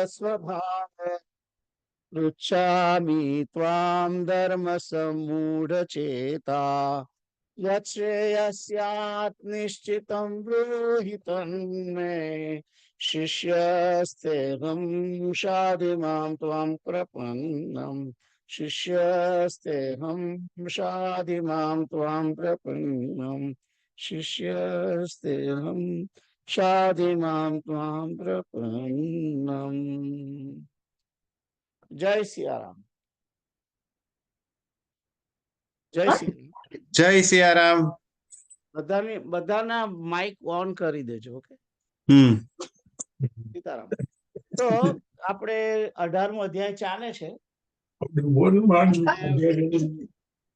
स्वभाव पृच्छामि त्वां धर्म सम्मूढचेता यच्छ्रेयस्यात् निश्चितं ब्रूहि तन्मे शिष्यस्तेऽहं शाधि मां त्वां प्रपन्नम् शिष्यस्तेऽहं शाधि मां त्वां प्रपन्नम् शिष्यस्तेऽहं शाधि मां त्वां प्रपन्नम्। जय सियाराम। जय श्री જય સિયારામ. બધાના માઇક ઓન કરી દેજો. ઓકે સીતારામ. તો આપણે 18મો અધ્યાય ચાલે છે.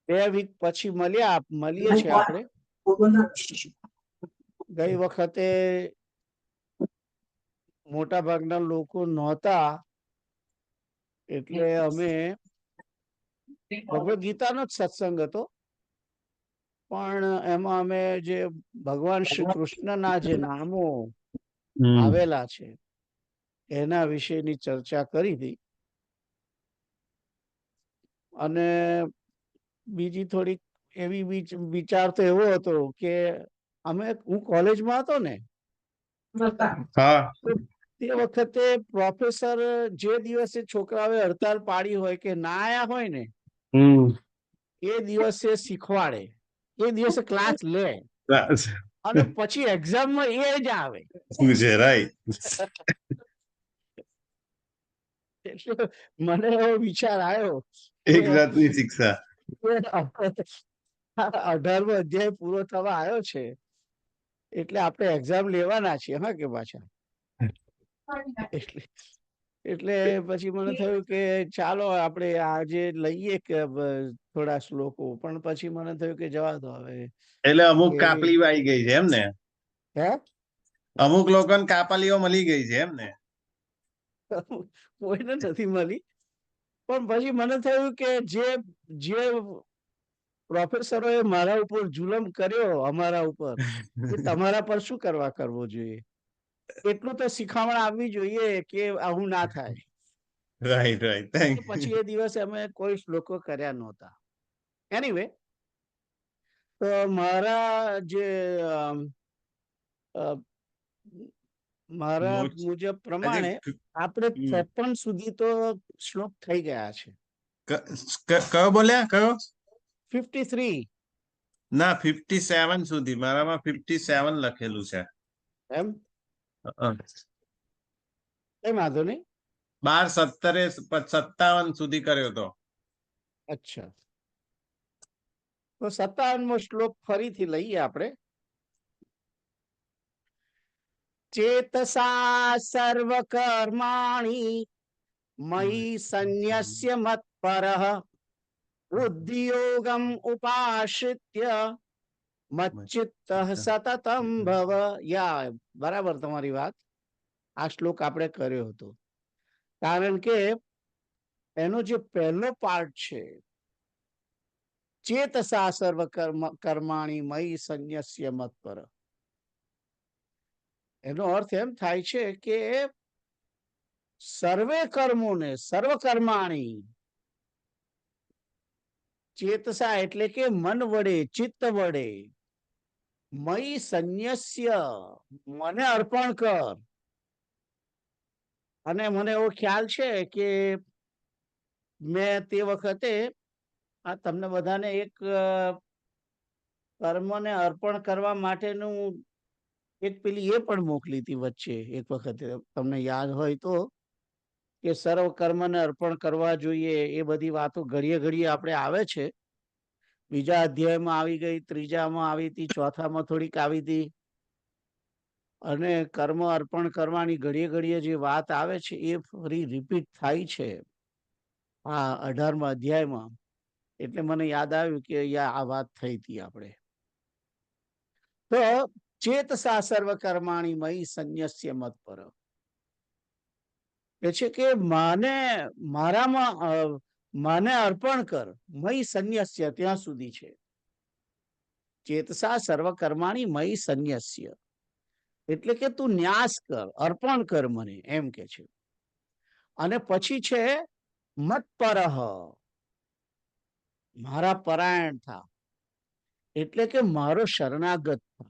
2 વીક પછી મળીએ છીએ આપણે. ગઈ વખતે મોટા ભાગના લોકો નહોતા એટલે અમે ભગવદ ગીતાનો જ સત્સંગ હતો, પણ એમાં અમે જે ભગવાન શ્રી કૃષ્ણના જે નામો આવેલા છે એના વિશેની ચર્ચા કરી હતી. અને બીજી થોડીક એવી વિચાર તો એવો હતો કે હું કોલેજમાં હતો ને તે વખતે પ્રોફેસર જે દિવસે છોકરાઓએ હડતાલ પાડી હોય કે ના આયા હોય ને એ દિવસે શીખવાડે, એ દિવસે ક્લાસ લે અને પછી એક્ઝામમાં એ જ આવે. એટલે મને એવો વિચાર આવ્યો એક જાતની શિક્ષા. 18મો અધ્યાય પૂરો થવા આવ્યો છે એટલે આપણે એક્ઝામ લેવાના છીએ. હા કે પાછા એટલે પછી મને થયું કે ચાલો આપણે આજે લઈએ કે થોડા શ્લોકો, પણ પછી મને થયું કે જવા દો હવે. એટલે અમુક કાપલી આવી ગઈ છે એમ ને? હે, અમુક લોકોને કાપલીઓ મળી ગઈ છે એમ ને? કોઈને નથી મળી, પણ પછી મને થયું કે જે પ્રોફેસરોએ મારા ઉપર જુલમ કર્યો અમારા ઉપર, એ તમારા પર શું કરવો જોઈએ? એટલું તો શીખામણ આવવી જોઈએ કે આવું ના થાય. રાઈટ. પછી એ દિવસે અમે કોઈ શ્લોકો કર્યા નહોતા. એનીવે, તો મારા મુજબ પ્રમાણે આપણે 53 સુધી તો શ્લોક થઈ ગયા છે. કયો બોલ્યા? કયો? 53 ના, 57 સુધી. મારામાં 57 લખેલું છે. એમ? કઈ વાંધો નહીં. 12-17-57 સુધી કર્યો તો. અચ્છા, તો 57મો શ્લોક ફરીથી લઈએ આપણે. ચેતસા સર્વ કર્માણિ મયि સંન્યસ્ય મત્પરઃ બુદ્ધિયોગમ ઉપાશ્રિત્ય મચ્ચિત્તઃ સતતં ભવ. યા બરાબર તમારી વાત. આ શ્લોક આપણે કર્યો હતો, કારણ કે એનો જે પહેલો પાર્ટ છે, ચેતસા સર્વ કર્માણિ મયિ સંન્યસ્ય મત્પરઃ, એનો અર્થ એમ થાય છે કે સર્વે કર્મોને, સર્વ કર્માણી, ચેતસા એટલે કે મન વડે, ચિત્ત વડે, મયી સંન્યસ્ય મને અર્પણ કર. અને મને એવો ખ્યાલ છે કે મેં તે વખતે આ તમને બધાને એક કર્મને અર્પણ કરવા માટેનું એક પેલી એ પણ મોકલી હતી વચ્ચે એક વખતે, તમને યાદ હોય તો, કે સર્વ કર્મને અર્પણ કરવા જોઈએ. એ બધી વાતો ઘડીએ આપણે આવે છે. બીજા અધ્યાયમાં આવી ગઈ, ત્રીજામાં આવી હતી, ચોથામાં થોડીક આવી હતી. અને કર્મ અર્પણ કરવાની ઘડીએ જે વાત આવે છે એ ફરી રિપીટ થાય છે આ 18મા અધ્યાયમાં. એટલે મને યાદ આવ્યું કે આ વાત થઈ હતી આપણે. તો ચેતસા સર્વ કર્માણી મયી સંન્યસ્ય મત્પરઃ એ છે કે મને અર્પણ કર. મયી સંન્યસ્ય ત્યાં સુધી છે. ચેતસા સર્વ કર્માણી મયી સંન્યસ્ય એટલે કે તું ન્યાસ કર, અર્પણ કર મને, એમ કે છે. અને પછી છે મત પરહ, મારા પરાયણ થા, એટલે કે મારો શરણાગત થા.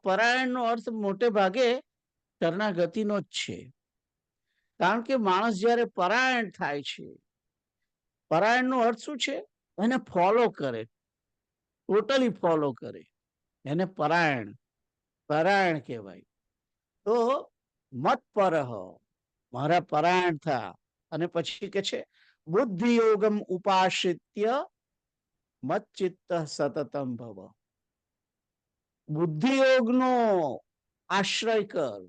પરાયણ નો અર્થ મોટે ભાગે શરણાગતિનો જ છે. કારણ કે માણસ જયારે પરાયણ થાય છે, પરાયણ નો અર્થ શું છે? એને ફોલો કરે, ટોટલી ફોલો કરે, એને પરાયણ પરાયણ કહેવાય. તો મત પરહ, મારા પરાયણ થા. અને પછી કે છે બુદ્ધિ યોગમ ઉપાશ્રિત્ય મત ચિત્ત સતતમ ભવ, બુદ્ધિ યોગ નો આશ્રય કર.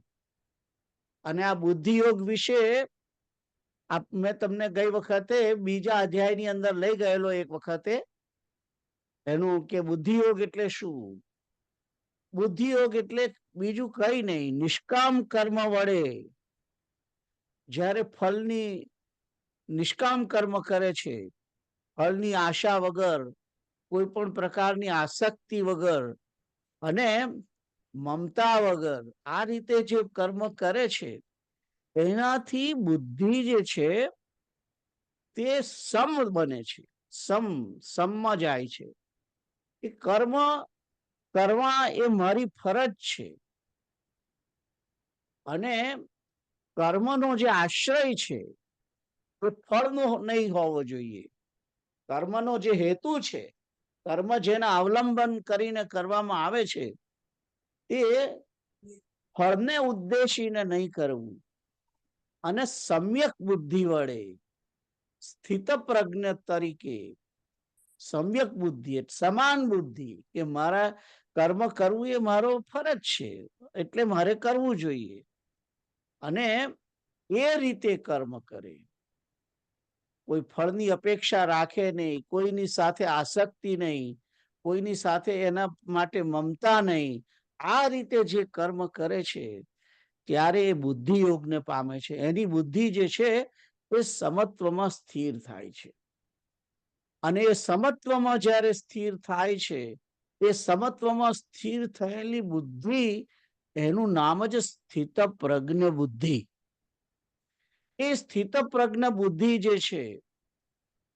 અને આ બુદ્ધિ યોગ વિશે મેં તમને ગઈ વખતે બીજા અધ્યાયની અંદર લઈ ગયેલો એક વખતે, એનું કે બુદ્ધિયોગ એટલે શું. બુદ્ધિયોગ એટલે બીજું કઈ નહીં, નિષ્કામ કર્મ વડે જ્યારે ફળની નિષ્કામ કર્મ કરે છે, ફળની આશા વગર, કોઈ પણ પ્રકારની આસક્તિ વગર અને મમતા વગર આ રીતે જે કર્મ કરે છે, એનાથી બુદ્ધિ જે છે તે સમ બને છે, સમમાં જાય છે. એ કર્મ કરવા એ મારી ફરજ છે. અને કર્મનો જે આશ્રય છે એ ફળનો નહીં હોવો જોઈએ. કર્મનો જે હેતુ છે, કર્મ જેના અવલંબન કરીને કરવામાં આવે છે, તે ફળને ઉદ્દેશીને નહીં કરવું. અને સમ્યક બુદ્ધિ વડે સ્થિત પ્રજ્ઞ તરીકે, સમ્યક બુદ્ધિ સમાન બુદ્ધિ, કે મારા કર્મ કરવું એ મારો ફરજ છે, એટલે મારે કરવું જોઈએ. અને એ રીતે કર્મ કરે, કોઈ ફળની અપેક્ષા રાખે નહીં, કોઈની સાથે આસક્તિ નહીં, કોઈની સાથે એના માટે મમતા નહીં. આ રીતે જે કર્મ કરે છે ત્યારે એ બુદ્ધિ યોગને પામે છે. એની બુદ્ધિ જે છે એ સમત્વમાં સ્થિર થાય છે. અને એ સમત્વમાં જ્યારે સ્થિર થાય છે, એ સમત્વમાં સ્થિર થયેલી બુદ્ધિ, એનું નામ જ સ્થિત પ્રજ્ઞ બુદ્ધિ. એ સ્થિત પ્રજ્ઞ બુદ્ધિ જે છે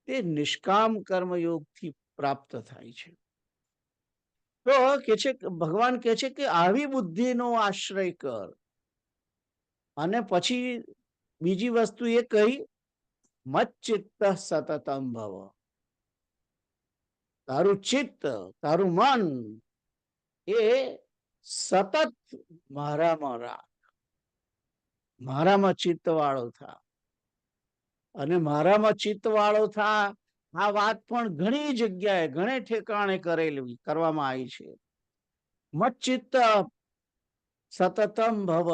તે નિષ્કામ કર્મયોગથી પ્રાપ્ત થાય છે. તો કે છે ભગવાન કહે છે કે આવી બુદ્ધિનો આશ્રય કર. અને પછી બીજી વસ્તુ એ કહી, મચ્ચિત્ત સતતમ ભવ, તારું ચિત્ત, તારું મન એ સતત મારામાં રાખ, મારામાં ચિત્ત વાળો થા. અને મારામાં ચિત્ત વાળો થા, આ વાત પણ ઘણી જગ્યાએ ઘણે ઠેકાણે કરવામાં આવી છે. મચ્ચિત્ત સતતમ ભવ,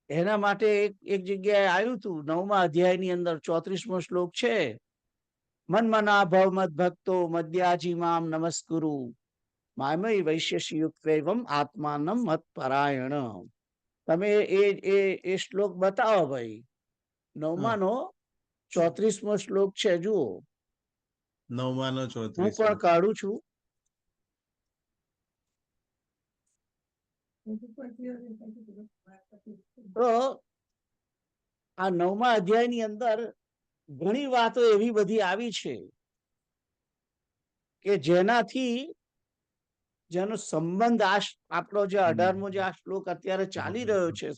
એના માટે એક જગ્યાએ આવ્યું હતું, 9મા અધ્યાયની અંદર 34મો શ્લોક છે, મન મના ભવ મદ ભક્તો મદ્યાજી મામ નમસ્કુરુ મામય વૈશ્યસી યુક્તૈવમ આત્માનમ મત પરાયણ. તમે એ શ્લોક બતાવો ભાઈ. 9માનો 34મો શ્લોક છે, જુઓ. 9માનો હું 34. પણ કાઢું છું. તો આ 9મા અધ્યાયની અંદર ઘણી વાતો એવી બધી આવી છે કે જેનાથી, જેનો સંબંધ આપણો જે 18મો જે આ શ્લોક અત્યારે ચાલી રહ્યો છે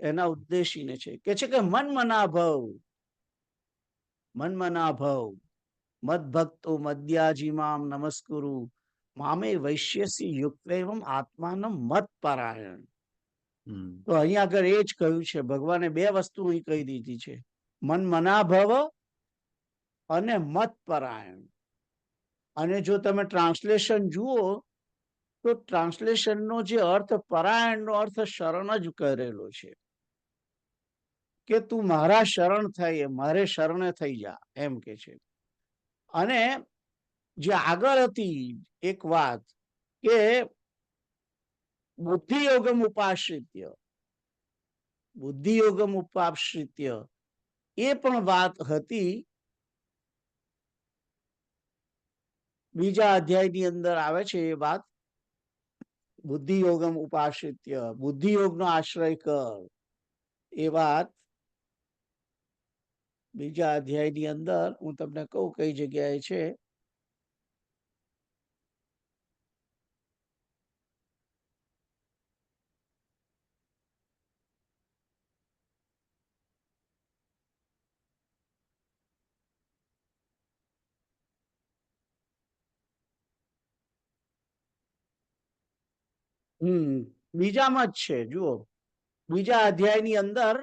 એના ઉદ્દેશીને છે. કે છે કે મન મના ભવ, મન મના ભવ મદ ભક્તો મદ્યાજી મામ નમસ્કુરુ મામે વૈશ્યસી યુક્તૈવમ આત્માનમ મત પરાયણ. તો અહીંયા આગળ એ જ કહ્યું છે, ભગવાને બે વસ્તુ અહીં કહી દીધી છે, મન મના ભવ અને મત પરાયણ. અને જો તમે ટ્રાન્સલેશન જુઓ તો ટ્રાન્સલેશનનો જે અર્થ, પરાયણનો અર્થ શરણ જ કરેલો છે, કે તું મારા શરણ થઈ, મારે શરણે થઈ જા, એમ કે છે. અને જે આગળ હતી એક વાત કે બુદ્ધિયોગમ ઉપાશ્રિત્ય, બુદ્ધિયોગમ ઉપાશ્રિત્ય, એ પણ વાત હતી. બીજા અધ્યાયની અંદર આવે છે એ વાત, બુદ્ધિયોગમ ઉપાશ્રિત્ય, બુદ્ધિયોગનો આશ્રય કર. એ વાત બીજા અધ્યાયની અંદર હું તમને કહું કઈ જગ્યાએ છે. બીજામાં જ છે. જુઓ, બીજા અધ્યાયની અંદર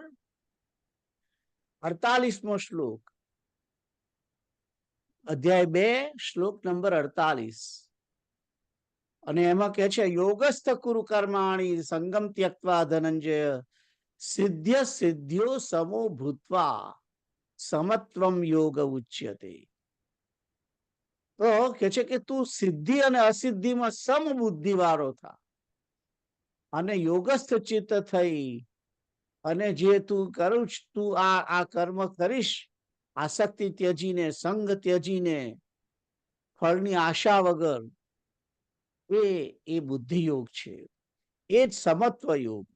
48મો શ્લોક, અધ્યાય 2 શ્લોક નંબર 48, અને એમાં કે છે યોગસ્થ કુરુ કર્માણી સંગમ ત્યક્ત્વા ધનંજય સિદ્ધ્ય સિદ્ધ્યો સમો ભૂત્વા સમત્વમ યોગ ઉચ્યતે. તો કે છે કે તું સિદ્ધિ અને અસિદ્ધિમાં સમબુદ્ધિ વાળો થા અને યોગસ્થ ચિત્ત થઈ અને જે તું કરું તું આ કર્મ કરીશ આસક્તિ ત્યજીને, સંગ ત્યજીને, ફળની આશા વગર, એ બુદ્ધિ યોગ છે. એ જ સમત્વ યોગ.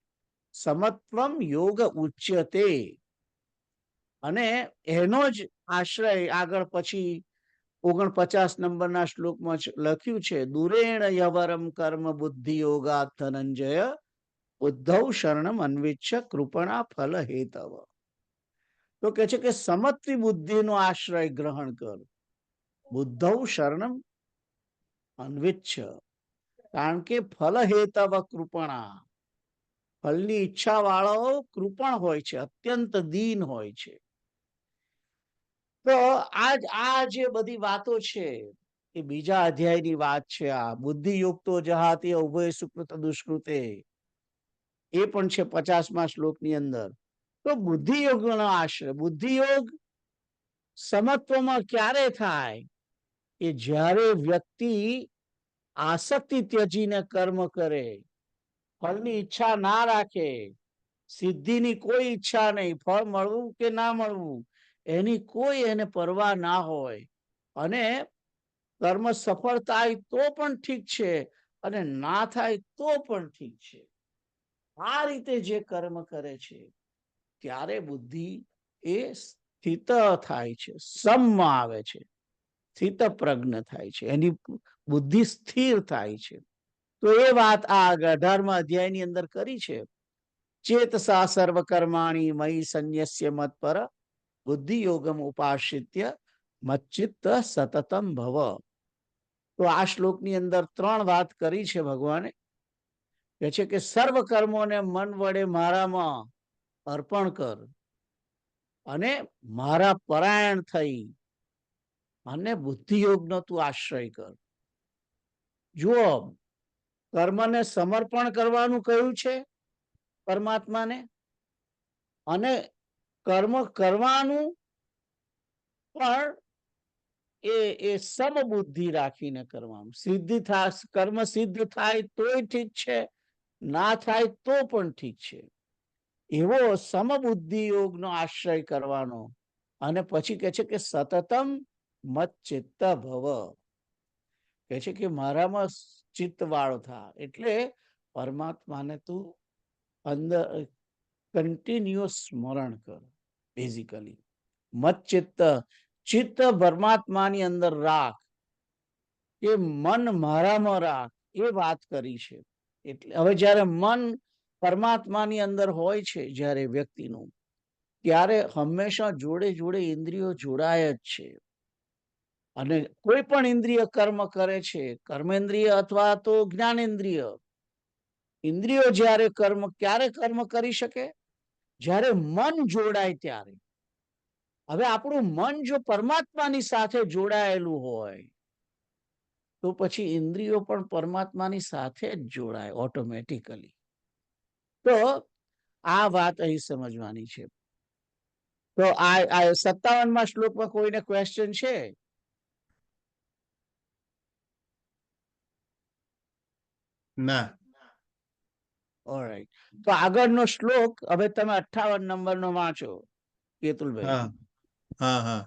સમત્વમ યોગ ઉચ્યતે. અને એનો જ આશ્રય આગળ પછી 49 નંબરના શ્લોકમાં લખ્યું છે દુરેણ યવરમ કર્મ બુદ્ધિ યોગાત ધનંજય ઉદ્ધવ શરણમ અન્વિચ્છ કૃપણા ફલ હેતવ. તો કે છે કે સમત્વી બુદ્ધિનો આશ્રય ગ્રહણ કર, બુદ્ધવ શરણમ અન્વિચ્છ, કારણ કે ફલ હેતવ કૃપણા, ફલની ઈચ્છા વાળો કૃપણ હોય છે, અત્યંત દીન હોય છે. તો આ જે બધી વાતો છે એ બીજા અધ્યાયની વાત છે. આ બુદ્ધિ યુક્તો જહાતી ઉભય સુકૃત દુષ્કૃતે, એ પણ છે 50મા શ્લોકની અંદર. તો બુદ્ધિ યોગનો આશ્રય, બુદ્ધિ યોગ સમત્વમાં ક્યારે થાય? કે જ્યારે વ્યક્તિ આસક્તિ ત્યજીને કર્મ કરે, ફળની ઈચ્છા ના રાખે, સિદ્ધિની કોઈ ઈચ્છા નહીં, ફળ મળવું કે ના મળવું એની કોઈ એને પરવા ના હોય, અને કર્મ સફળ થાય તો પણ ઠીક છે અને ના થાય તો પણ ઠીક છે, આ રીતે જે કર્મ કરે છે ત્યારે બુદ્ધિ એ સ્થિત થાય છે, સમમાં આવે છે, સ્થિત પ્રજ્ઞ થાય છે, એની બુદ્ધિ સ્થિર થાય છે. તો એ વાત આ 18મા અધ્યાયની અંદર કરી છે. ચેતસા સર્વ કર્માણી મયી સંન્યસ્ય મત પર બુદ્ધિ યોગમ ઉપાશ્રિત્ય મચ્ચિત્ત સતતમ ભવ. તો આ શ્લોકની અંદર 3 વાત કરી છે ભગવાને. કે છે કે સર્વ કર્મોને મન વડે મારામાં અર્પણ કર અને મારા પરાયણ થઈ અને બુદ્ધિ યોગનો તું આશ્રય કર. જુઓ, કર્મને સમર્પણ કરવાનું કહ્યું છે પરમાત્માને, અને કર્મ કરવાનું પણ એ સમબુદ્ધિ રાખીને કરવાનું. સિદ્ધિ થાય, કર્મ સિદ્ધ થાય તોય ઠીક છે, ના થાય તો પણ ઠીક છે, એવો સમબુદ્ધિ યોગનો આશ્રય કરવાનો. અને પછી કે છે કે સતતમ મત ચિત્ત ભવ, કે છે કે મારામાં ચિત્ત વાળો થા, એટલે પરમાત્માને તું અંદર કન્ટિન્યુઅસ સ્મરણ કર. બેઝિકલી મત ચિત્ત, ચિત્ત પરમાત્માની અંદર રાખ, કે મન મારામાં રાખ, એ વાત કરી છે. એટલે હવે જ્યારે મન પરમાત્માની અંદર હોય છે જ્યારે વ્યક્તિનું, ત્યારે હંમેશા જોડે જોડે ઇન્દ્રિયો જોડાય જ છે. અને કોઈ પણ ઇન્દ્રિય કર્મ કરે છે, કર્મેન્દ્રિય અથવા તો જ્ઞાનેન્દ્રિય, ઇન્દ્રિયો જ્યારે ક્યારે કર્મ કરી શકે? જ્યારે મન જોડાય ત્યારે. હવે આપણું મન જો પરમાત્માની સાથે જોડાયેલું હોય તો પછી ઇન્દ્રિયો પણ પરમાત્માની સાથે જ જોડાય ઓટોમેટિકલી. તો આ વાત અહીં સમજવાની છે. તો આ 57મા શ્લોકમાં કોઈને ક્વેશ્ચન છે? ના. ઓલરાઈટ, તો આગળનો શ્લોક હવે તમે 58 નંબરનો વાંચો કેતુલભાઈ. હા હા હા.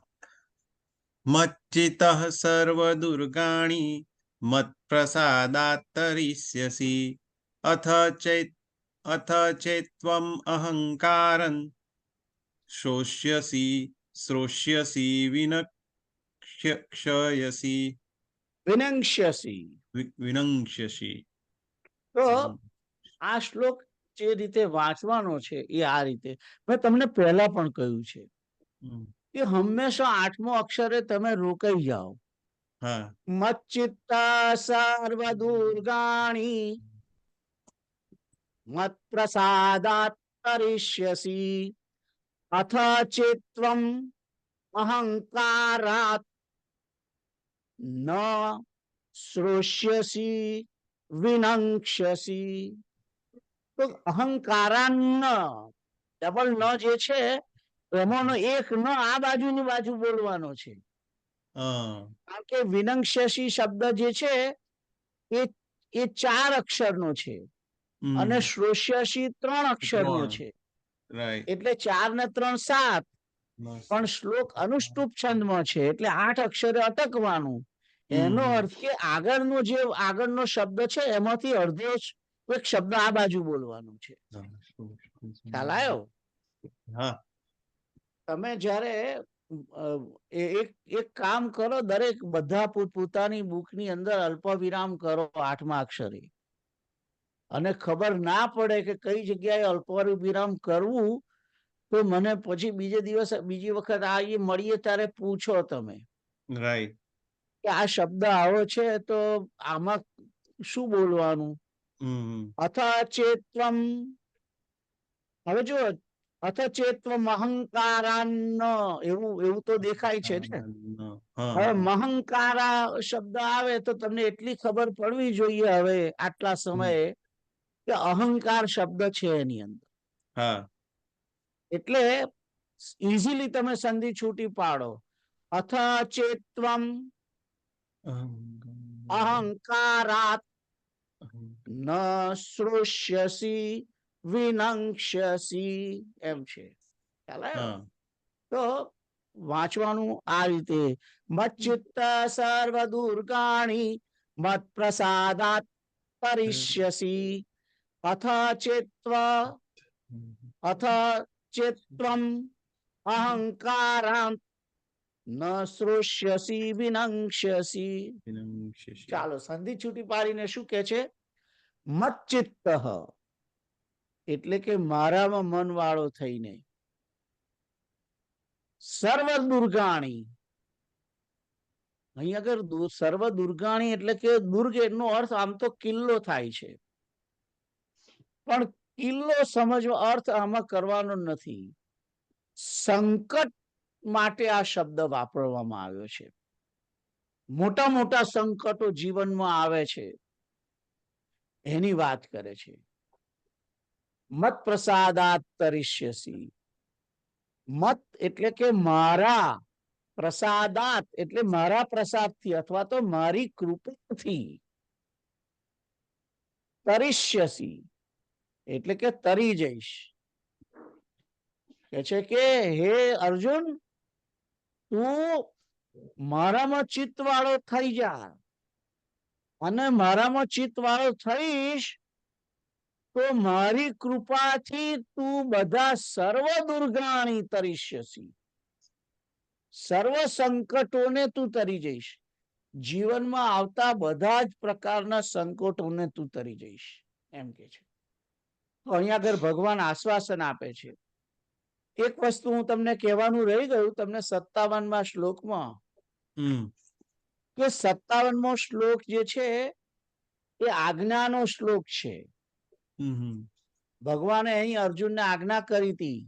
મચ્ચિતઃ સર્વ દુર્ગાણી મત પ્રસાદાત તરિષ્યસી અથ અથ ચેત્વમ અહંકારં શ્રોષ્યસી વિનક્ષ્યસી વિનંક્ષ્યસી. વિનંક્ષ્યસી. તો આ શ્લોક જે રીતે વાંચવાનો છે એ આ રીતે મેં તમને પહેલા પણ કહ્યું છે કે હંમેશા 8મો અક્ષરે તમે રોકાઈ જાઓ. હા મચ્ચિત્તા સર્વ દુર્ગાણી મત પ્રસાદાત તરિષ્યસી અથ ચેત્વમ અહંકારાત ન શ્રોષ્યસી વિનંક્ષ્યસી. તો અહંકારાન ડબલ ન જે છે એમાંનો એક ન આ બાજુની બાજુ બોલવાનો છે. કારણ કે વિનંક્ષ્યસી શબ્દ જે છે એ 4 અક્ષરનો છે અને શ્રોષ્યસી 3 અક્ષરનો છે. એટલે 4 ને 3 7. પણ શ્લોક અનુષ્ટુપ છંદમાં છે એટલે 8 અક્ષરે અટકવાનું. એનો અર્થ કે આગળનો શબ્દ છે એમાંથી અડધો એક શબ્દ આ બાજુ બોલવાનો છે. ખ્યાલ આવ્યો? તમે જયારે એક કામ કરો, દરેક બધા પોતાની બુકની અંદર અલ્પ વિરામ કરો 8મા અક્ષરે, અને ખબર ના પડે કે કઈ જગ્યાએ અલ્પ વિરામ કરવું, તો મને પછી બીજી વખત મળીએ ત્યારે પૂછો તમે કે આ શબ્દ આવો છે તો આમાં શું બોલવાનું. અથ ચેત્વમ, હવે જો અથ ચેત્વમ અહંકારાન, એવું તો દેખાય છે ને. હવે મહંકારા શબ્દ આવે તો તમને એટલી ખબર પડવી જોઈએ હવે આટલા સમયે કે અહંકાર શબ્દ છે એની અંદર. એટલે ઇઝીલી તમે સંધિ છૂટી પાડો. અથ ચેત્વમ અહંકારાત ન શ્રોષ્યસી વિનંક્ષ્યસી, એમ છે. તો વાંચવાનું આ રીતે. મચ્ચિત્ત સર્વ દુર્ગાણી મત પ્રસાદાત તરિષ્યસી અથ ચેત્વમ અહંકારાં ન શ્રોષ્યસી વિનંક્ષ્યસી. ચાલો સંધિ છૂટી પાડીને શું કે છે? મચ્ચિત્ત એટલે કે મારામાં મન વાળો થઈને, સર્વ દુર્ગાણી, અહીં આગળ સર્વ દુર્ગાણી એટલે કે દુર્ગ એનો અર્થ આમ તો કિલ્લો થાય છે, પણ કિલ્લો સમજવો અર્થ આમાં કરવાનો નથી. સંકટ માટે આ શબ્દ વાપરવામાં આવ્યો છે. મોટા મોટા સંકટો જીવનમાં આવે છે એની વાત કરે છે. મત પ્રસાદાત તરિષ્યસી, મત એટલે કે મારા, પ્રસાદાત એટલે મારા પ્રસાદથી અથવા તો મારી કૃપાથી, તરિષ્યસી એટલે કે તરી જઈશ. કે છે કે હે અર્જુન, તું મારામાં ચિત્ત વાળો થઈ જા, અને મારામાં ચિત્ત વાળો થઈશ તો મારી કૃપાથી તું બધા સર્વ દુર્ગાણી તરિષ્યસી, સર્વ સંકટોને તું તરી જઈશ. જીવનમાં આવતા બધા જ પ્રકારના સંકટોને તું તરી જઈશ, એમ કે છે. તો અહીંયા આગળ ભગવાન આશ્વાસન આપે છે. એક વસ્તુ હું તમને કહેવાનું રહી ગયું તમને 57મા શ્લોકમાં, કે 57મો શ્લોક જે છે એ આજ્ઞાનો શ્લોક છે. ભગવાને અહીં અર્જુનને આજ્ઞા કરી હતી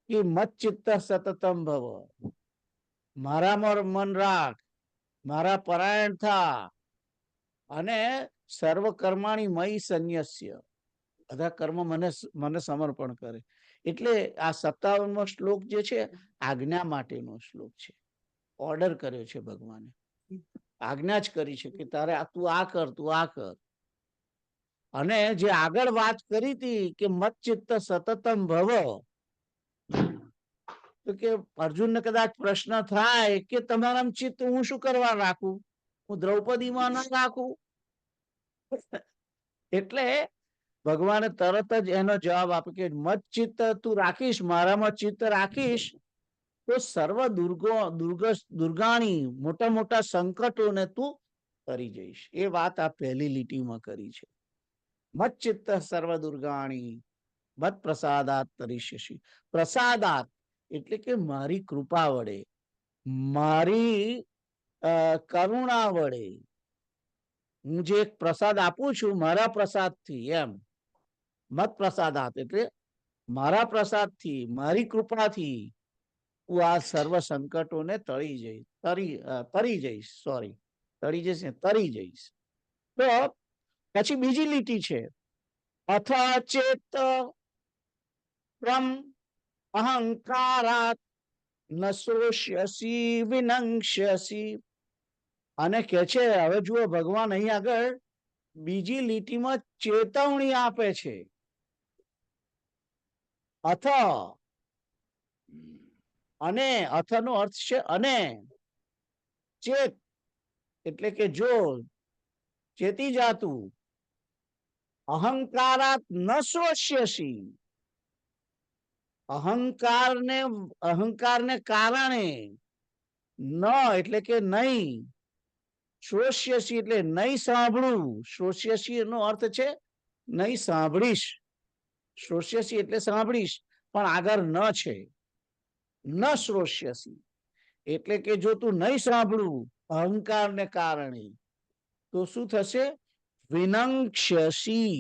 કે મચ્ચિત્ત સતતમ ભવ, મારામાં મન રાખ, મારા પરાયણ થા, અને સર્વ કર્માણી મયી સંન્યસ્ય, બધા કર્મ મને સમર્પણ કરે. એટલે આ 57મો શ્લોક જે છે આજ્ઞા માટેનો શ્લોક છે. ઓર્ડર કર્યો છે ભગવાને, આજ્ઞા જ કરી છે કે તારે તું આ કર, તું આ કર. અને જે આગળ વાત કરી હતી કે મચ્ચિત્ત સતતમ ભવ, તો કે અર્જુનને કદાચ પ્રશ્ન થાય કે તમારા ચિત્ત હું શું કરવા રાખું, હું દ્રૌપદીમાં ન રાખું. એટલે ભગવાને તરત જ એનો જવાબ આપે કે મત ચિત્ત તું રાખીશ, મારામાં ચિત્ત રાખીશ તો સર્વ દુર્ગાણી મોટા મોટા સંકટોને તું તરી જઈશ. એ વાત આ પહેલી લીટીમાં કરી છે. મત ચિત્ત સર્વ દુર્ગાણી મત પ્રસાદાત તરીષ્યસી. પ્રસાદાત એટલે કે મારી કૃપા વડે, મારી કરુણા વડે, હું જે એક પ્રસાદ આપું છું મારા પ્રસાદથી, એમ મત પ્રસાદાત એટલે મારા પ્રસાદથી, મારી કૃપાથી હું આ સર્વ સંકટોને તરી જઈશ. સોરી, તરી જઈશ ને તરી જઈશ. તો પછી બીજી લીટી છે, અથ ચેત અહંકારાત ન શોષ્યસી વિનંક્ષ્યસી. અને કે છે, હવે જુઓ ભગવાન અહીં આગળ બીજી લીટીમાં ચેતવણી આપે છે. અથ, અને, અથ નો અર્થ છે અને, ચેત એટલે કે જો, ચેતી જાતું, અહંકારાત ન શોષ્યસી. અહંકારને કારણે, ન એટલે કે નહીં, શ્રોષ્યસી એટલે નહીં સાંભળવું. શ્રોષ્યસી એનો અર્થ છે નહીં સાંભળીશ. શ્રોષ્યસી એટલે સાંભળીશ, પણ આગળ ન છે. ન શ્રોષ્યસી એટલે કે જો તું નહીં સાંભળવું અહંકારને કારણે, તો શું થશે? વિનંક્ષ્યસી,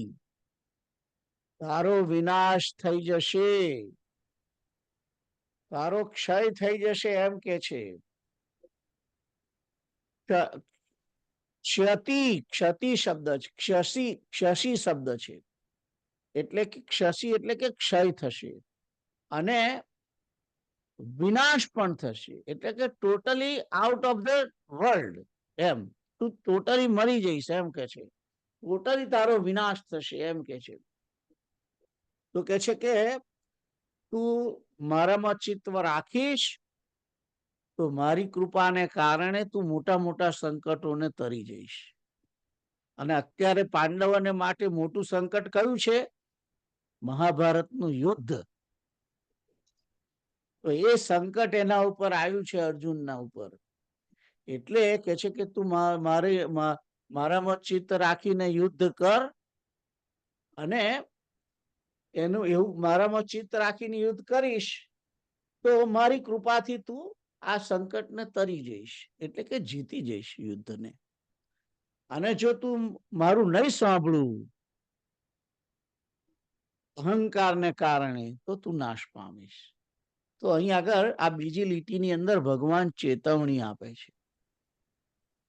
તારો વિનાશ થઈ જશે, તારો ક્ષય થઈ જશે, એમ કે છે. ક્ષતિ શબ્દ છે, ક્ષસી શબ્દ છે, એટલે કે ક્ષસી એટલે કે ક્ષય થશે, અને વિનાશ પણ થશે, એટલે કે totally out of the world, એમ તું ટોટલી મરી જઈશ, એમ કે છે. ટોટલી તારો વિનાશ થશે, એમ કે છે. તો કે છે કે તું મારામાં ચિત્ત રાખીશ તો મારી કૃપાને કારણે તું મોટા મોટા સંકટોને તરી જઈશ. અને અત્યારે પાંડવોને માટે મોટું સંકટ કયું છે? મહાભારતનું યુદ્ધ. તો એ સંકટ એના ઉપર આવ્યું છે, અર્જુનના ઉપર. એટલે કે છે કે તું મારામાં ચિત્ત રાખીને યુદ્ધ કર, અને એનું એવું મારામાં ચિત્ત રાખીને યુદ્ધ કરીશ તો મારી કૃપાથી તું આ સંકટને તરી જઈશ, એટલે કે જીતી જઈશ યુદ્ધને. અને જો તું મારું નહીં સાંભળું અહંકારને કારણે, તો તું નાશ પામીશ. તો અહીં આગળ આ બીજી લીટીની અંદર ભગવાન ચેતવણી આપે છે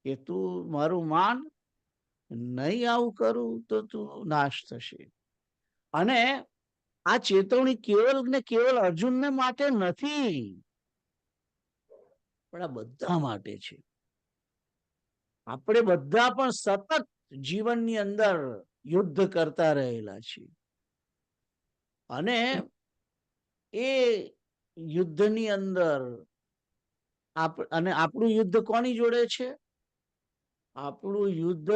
કે તું મારું માન, નહીં આવું કરું તો તું નાશ થશે. અને આ ચેતવણી કેવલ ને કેવલ અર્જુનને માટે નથી, પણ આ બધા માટે છે. આપણે બધા પણ સતત જીવનની અંદર યુદ્ધ કરતા રહેલા છીએ, અને એ યુદ્ધની અંદર અને આપણું યુદ્ધ કોની જોડે છે? આપણું યુદ્ધ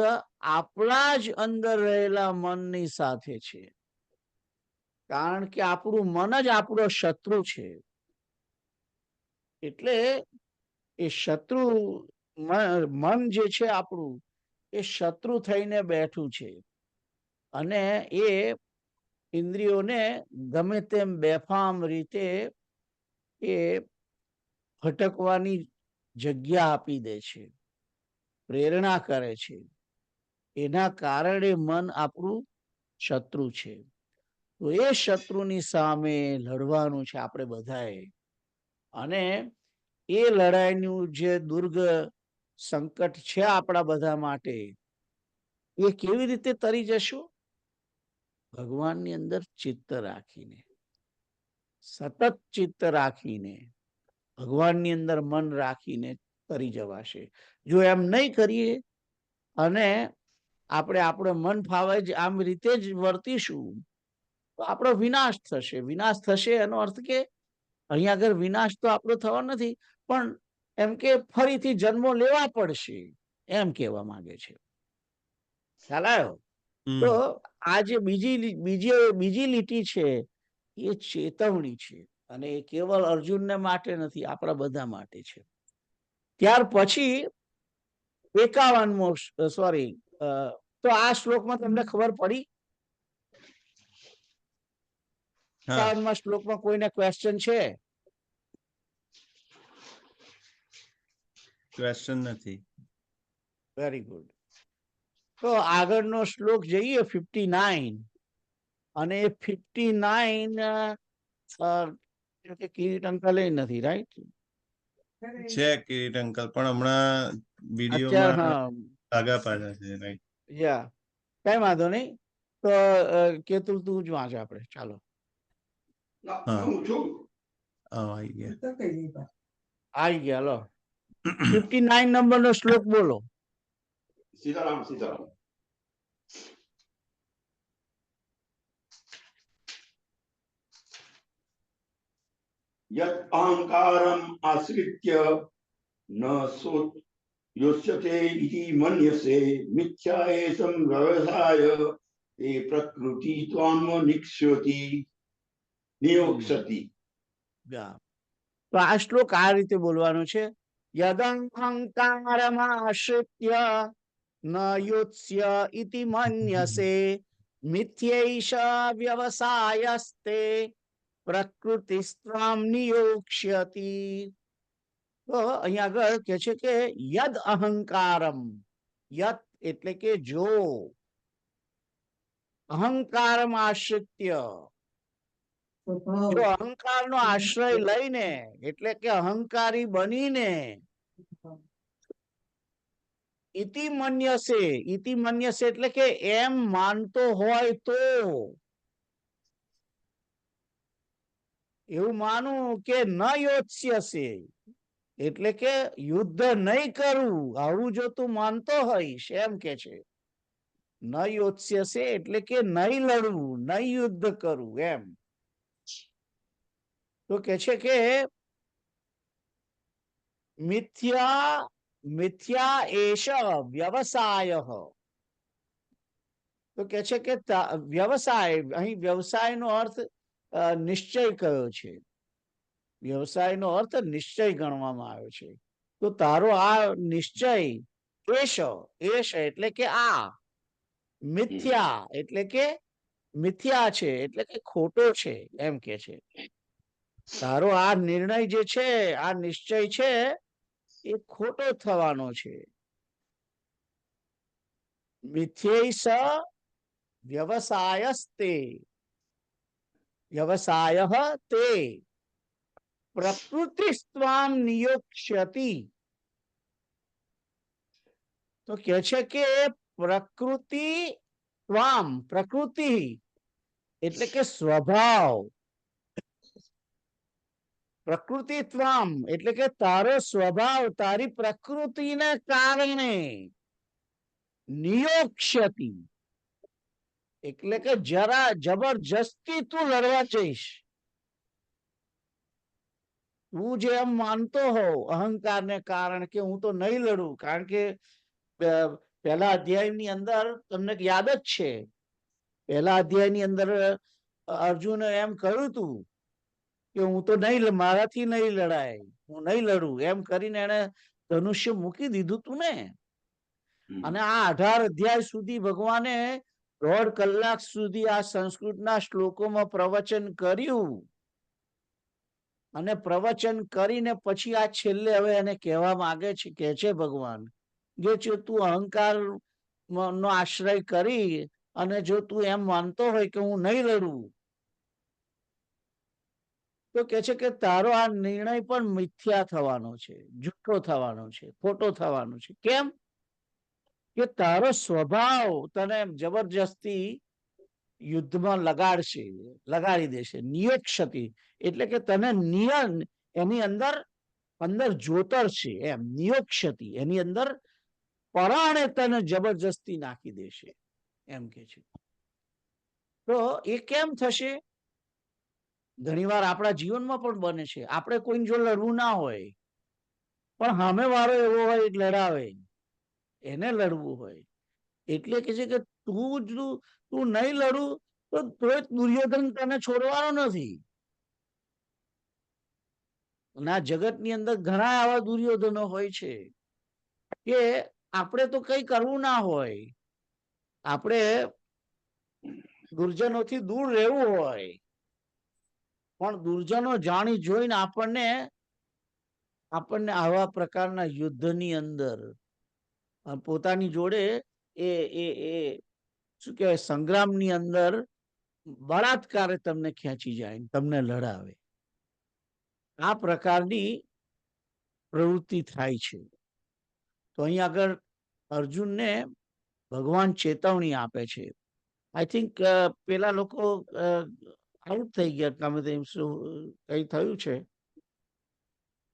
આપણા જ અંદર રહેલા મનની સાથે છે. કારણ કે આપણું મન જ આપણો શત્રુ છે. એટલે એ શત્રુ મન જે છે આપણું, એ શત્રુ થઈને બેઠું છે, અને એ ઇન્દ્રિયોને ગમે તેમ બેફામ રીતે એ ભટકવાની જગ્યા આપી દે છે, પ્રેરણા કરે છે. એના કારણે મન આપણું શત્રુ છે. તો એ શત્રુની સામે લડવાનું છે આપણે બધાએ. અને એ લડાઈનું જે દુર્ગ સંકટ છે આપણા બધા માટે, એ કેવી રીતે તરી જશું? ભગવાનની અંદર ચિત્ત રાખીને, સતત ચિત્ત રાખીને, ભગવાનની અંદર મન રાખીને તરી જવાશે. જો એમ નહીં કરીએ અને આપણે આપણો મન ફાવે જ આમ રીતે જ વર્તીશું તો આપણો વિનાશ થશે. વિનાશ થશે એનો અર્થ કે અહીંયા આગળ વિનાશ તો આપણો થવા નથી, પણ એમ કે ફરીથી જન્મો લેવા પડશે, એમ કહેવા માંગે છે. ખ્યાલ આવ્યો? તો આ જે બીજી લીટી છે એ ચેતવણી છે અને એ કેવલ અર્જુનને માટે નથી, આપણા બધા માટે છે. ત્યાર પછી 51મો સોરી, તો આ શ્લોકમાં તમને ખબર પડી? 51મા શ્લોકમાં કોઈને ક્વેશ્ચન છે? ક્વેશ્ચન નથી. Very good. તો આગળનો શ્લોક જઈએ 59, અને 59 કિરીટ અંકલ નથી, રાઈટ? છે કિરીટ અંકલ, પણ હમણાં અત્યારે વિડીયોમાં આગા પાછા છે, રાઈટ? યા, કઈ વાંધો નહીં. તો કેતુલ તું જ વાંચ આપણે, ચાલો. આવી ગયા, લો. 59 નંબરનો શ્લોક બોલો. સીતારામ સીતારામ. યત અહંકારમ આશ્રિત્ય ન યોષ્યતે ઇતિ મન્યસે મિથ્યા એષમ વ્યવસાય તે પ્રકૃતિ ત્વામ નિક્ષ્યતિ નિયોક્ષ્યતિ. તો આ શ્લોક આ રીતે બોલવાનો છે. યદંહંકારમાશ્રિત્ય ન યોત્સ્ય ઇતિ મન્યસે મિથ્યૈષ વ્યવસાયસ્તે પ્રકૃતિસ્ત્વામ નિયોક્ષ્યતિ. તો અહીંયા આગળ કે છે કે યદ અહંકારમ, યત એટલે કે જો, અહંકારમ આશ્રિત્ય, જો અહંકાર નો આશ્રય લઈને એટલે કે અહંકારી બનીને, ઇતિ મન્યસે, ઇતિ મન્યસે એટલે કે એમ માનતો હોય તો, એવું માનું કે ન યોત્સ્યસે એટલે કે યુદ્ધ નહીં કરવું, આવું જો તું માનતો હોઈશ એમ કે છે. ન યોત્સ્યસે એટલે કે નહીં લડવું, નહીં યુદ્ધ કરવું એમ. તો કે છે કે મિથ્યા એષ વ્યવસાય. તો કે છે કે વ્યવસાય, અહીં વ્યવસાયનો અર્થ નિશ્ચય કયો છે, વ્યવસાયનો અર્થ નિશ્ચય ગણવામાં આવ્યો છે. તો તારો આ નિશ્ચય એષ એટલે કે આ, મિથ્યા એટલે કે મિથ્યા છે એટલે કે ખોટો છે એમ કે છે. તારો આ નિર્ણય જે છે, આ નિશ્ચય છે એ ખોટો થવાનો છે. મિથ્યૈષ વ્યવસાયસ્તે, વ્યવસાયઃ તે પ્રકૃતિસ્ત્વામ નિયોક્ષ્યતિ. તો કે છે કે પ્રકૃતિ ત્વામ, પ્રકૃતિ એટલે કે સ્વભાવ, પ્રકૃતિ ત્વામ એટલે કે તારો સ્વભાવ, તારી પ્રકૃતિને કારણે, નિયોક્ષ્યતિ એટલે કે જરા જબરજસ્તી તું લડવા જઈશ. તું જે એમ માનતો હોવ અહંકારને કારણે કે હું તો નહીં લડું, કારણ કે પહેલા અધ્યાયની અંદર તમને યાદ જ છે, પહેલા અધ્યાયની અંદર અર્જુને એમ કહ્યું હતું કે હું તો નહીં, મારાથી નહીં લડાય, હું નહીં લડું એમ કરીને એને ધનુષ્ય મૂકી દીધું તું ને. અને આ 18 અધ્યાય સુધી ભગવાને 1.5 કલાક સુધી આ સંસ્કૃતના શ્લોકોમાં પ્રવચન કર્યું, અને પ્રવચન કરીને પછી આ છેલ્લે હવે એને કહેવા માંગે છે, કે છે ભગવાન કે તું અહંકાર નો આશ્રય કરી અને જો તું એમ માનતો હોય કે હું નહીં લડું, તો કે છે કે તારો આ નિર્ણય પણ મિથ્યા થવાનો છે, જૂઠો થવાનો છે, ખોટો થવાનો છે. કેમ કે તારો સ્વભાવ તને જબરજસ્તી યુદ્ધમાં લગાડી દેશે. નિયોક્ષ્યતિ એટલે કે તને એની અંદર જોતર છે એમ, નિયોક્ષ્યતિ એની અંદર પરાણે તને જબરજસ્તી નાખી દેશે એમ કે છે. તો એ કેમ થશે? ઘણીવાર આપણા જીવનમાં પણ બને છે, આપણે કોઈ જો લડવું ના હોય પણ સામે વાળો એવો હોય લડાવે, એને લડવું હોય, એટલે કે છે કે તું નહીં લડું તો તોય દુર્યોધન તને છોડવાનો નથી. અને આ જગતની અંદર ઘણા આવા દુર્યોધનો હોય છે કે આપણે તો કઈ કરવું ના હોય, આપણે દુર્જનોથી દૂર રહેવું હોય, પણ દુર્જનો જાણી જોઈને આપણને આવા પ્રકારના યુદ્ધની અંદર પોતાની જોડે એ એ એ શું કહેવાય સંગ્રામની અંદર બળાત્કારે તમને ખેંચી જાય, તમને લડાવે. આ પ્રકારની પ્રવૃત્તિ થાય છે. તો અહીં આગળ અર્જુનને ભગવાન ચેતવણી આપે છે. આઈ થિંક પેલા લોકો આઉટ થઈ ગયા, ગમે તેમ શું કઈ થયું છે.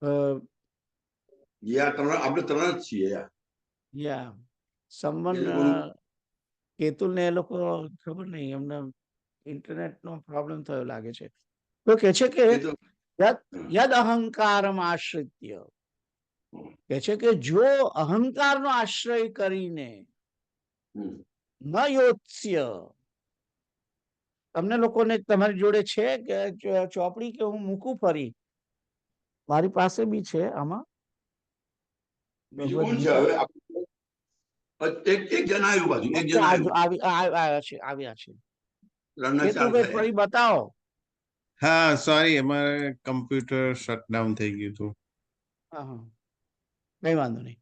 આપણે ત્રણ જ છીએ યાર. યા સમન કેતુલ ને એ લોકો ખબર નહીં, એમને ઇન્ટરનેટ નો પ્રોબ્લેમ થયો લાગે છે. તો કે છે કે યદ અહંકારમ આશ્રિત્ય, કે છે કે જો અહંકારનો આશ્રય કરીને ન યોત્સ્ય, તમને લોકોને તમારી જોડે છે કે ચોપડી કે હું મૂકું ફરી? મારી પાસે બી છે આમાં. બીજું કોણ છે હવે? એક જણ આવ્યું બાજુ, એક જણ આવ્યા છે. કેતુભાઈ ફરી બતાવો. હા સોરી, અમારે કમ્પ્યુટર શટડાઉન થઈ ગયું હતું. કઈ વાંધો નહીં.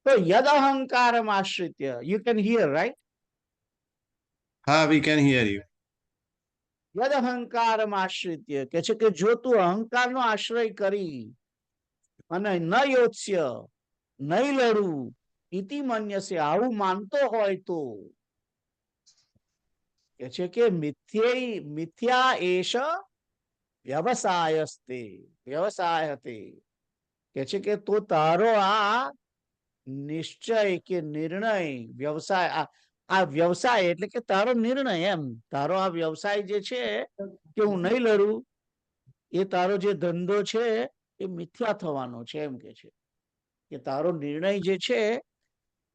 તો યદ અહંકારમ આશ્રિત્ય, યુ કેન હિયર રાઈટ? હા, વી કેન હિયર યુ. યદ અહંકારમ આશ્રિત્ય, કે છે કે જો તું અહંકારનો આશ્રય કરી અને ન યોત્સ્ય, નહીં લડું, ઇતિ મન્યસે, આવું માનતો હોય તો, કે છે કે મિથ્યા એષ વ્યવસાયસ્તે, વ્યવસાયતે, કે છે કે તો તારો આ નિશ્ચય કે નિર્ણય, વ્યવસાય, આ વ્યવસાય એટલે કે તારો નિર્ણય, એમ તારો આ વ્યવસાય જે છે કે હું નહીં લડું, એ તારો જે ધંધો છે એ મિથ્યા થવાનો છે. એમ કે છે કે તારો નિર્ણય જે છે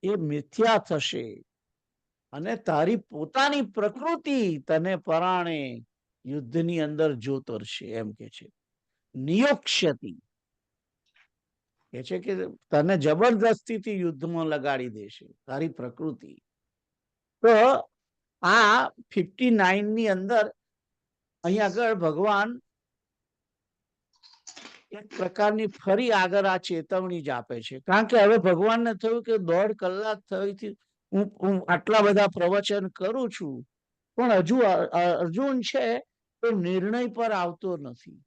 એ મિથ્યા થશે અને તારી પોતાની પ્રકૃતિ તને પરાણે યુદ્ધની અંદર જોતરશે. એમ કે છે નિયોક્ષ્યતિ, કે છે કે તને જબરદસ્તીથી યુદ્ધમાં લગાડી દેશે તારી પ્રકૃતિ. તો આ 59 ની અંદર અહીં આગળ ભગવાન એક પ્રકારની ફરી આગળ આ ચેતવણી જ આપે છે. કારણ કે હવે ભગવાનને થયું કે 1.5 કલાક થઈથી હું આટલા બધા પ્રવચન કરું છું, પણ હજુ અર્જુન છે તો નિર્ણય પર આવતો નથી.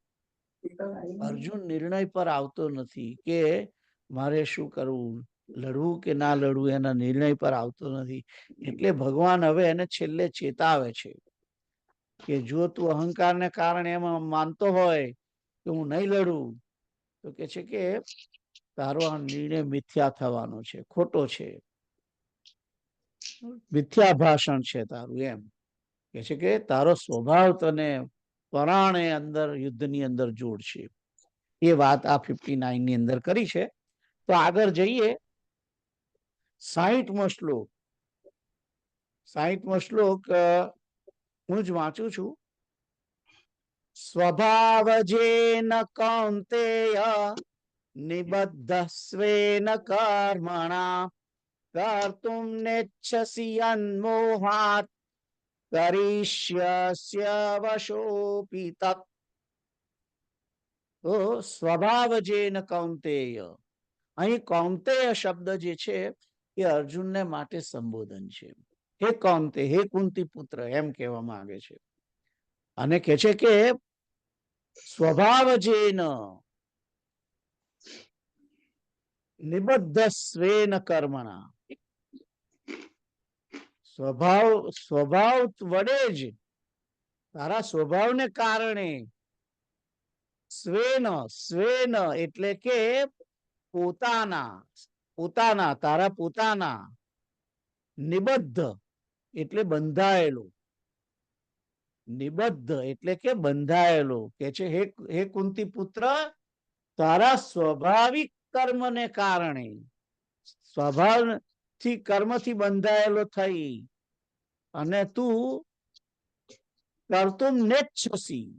અર્જુન નિર્ણય પર આવતો નથી કે મારે શું કરવું, લડવું કે ના લડવું, એના નિર્ણય પર આવતો નથી. એટલે ભગવાન હવે એને છેલ્લે ચેતાવે છે કે જો તું અહંકારને કારણે એમાં માનતો હોય કે હું નહીં લડું, તો કે છે કે તારો આ નિર્ણય મિથ્યા થવાનો છે, ખોટો છે, મિથ્યા ભાષણ છે તારું. એમ કે છે કે તારો સ્વભાવ તને પરાણે અંદર યુદ્ધની અંદર જોડશે. એ વાત આ 59 ની અંદર કરી છે. તો આગળ જઈએ 60મો શ્લોક. 60મો શ્લોક હું જ વાંચું છું. સ્વભાવજેન કૌંતેય નિબદ્ધસ્વેન કર્મણા કર્તુમ નેચ્છસि યન્મોહાત કરીષ્યસ્ય વશોપિ તત. તો સ્વભાવજેન કૌંતેય, અહીં કૌંતેય શબ્દ જે છે એ અર્જુનને માટે સંબોધન છે. હે કૌંતે, હે કુંતી પુત્ર, એમ કહેવા માંગે છે. અને કે છે કે સ્વભાવજેન નિબદ્ધસ્વેન કર્મણા, સ્વભાવ વડે જ, તારા સ્વભાવને કારણે, સ્વેન, સ્વેન એટલે કે પોતાના, પોતાના, તારા પોતાના, નિબદ્ધ એટલે બંધાયેલો, નિબદ્ધ એટલે કે બંધાયેલો, કે છે હે કુંતી પુત્ર, તારા સ્વાભાવિક કર્મને કારણે, સ્વભાવથી કર્મથી બંધાયેલો થઈ અને તું કર્તુમ નેચ્છસી,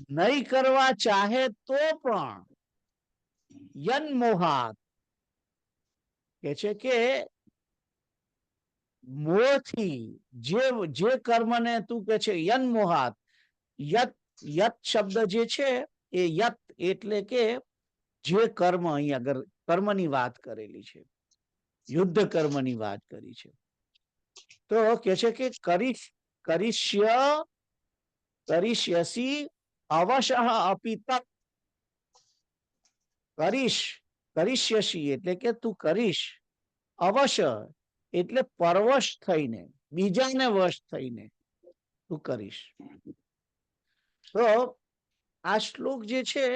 નહીં કરવા ચાહે તો પણ યન્મોહાત, કે છે કે મોહથી, જે કર્મને તું કે છે યન્મોહાત, યત યત શબ્દ જે છે એ યત એટલે કે જે કર્મ, અહીંયા કર્મની વાત કરેલી છે, યુદ્ધ કર્મની વાત કરી છે. તો કે છે કે કરીષ્યસી અવશઃ અપી તત, કરીષ્યસી એટલે કે તું કરીશ, અવશ્ય એટલે પરવશ થઈને, બીજાને વશ થઈને તું કરીશ. તો આ શ્લોક જે છે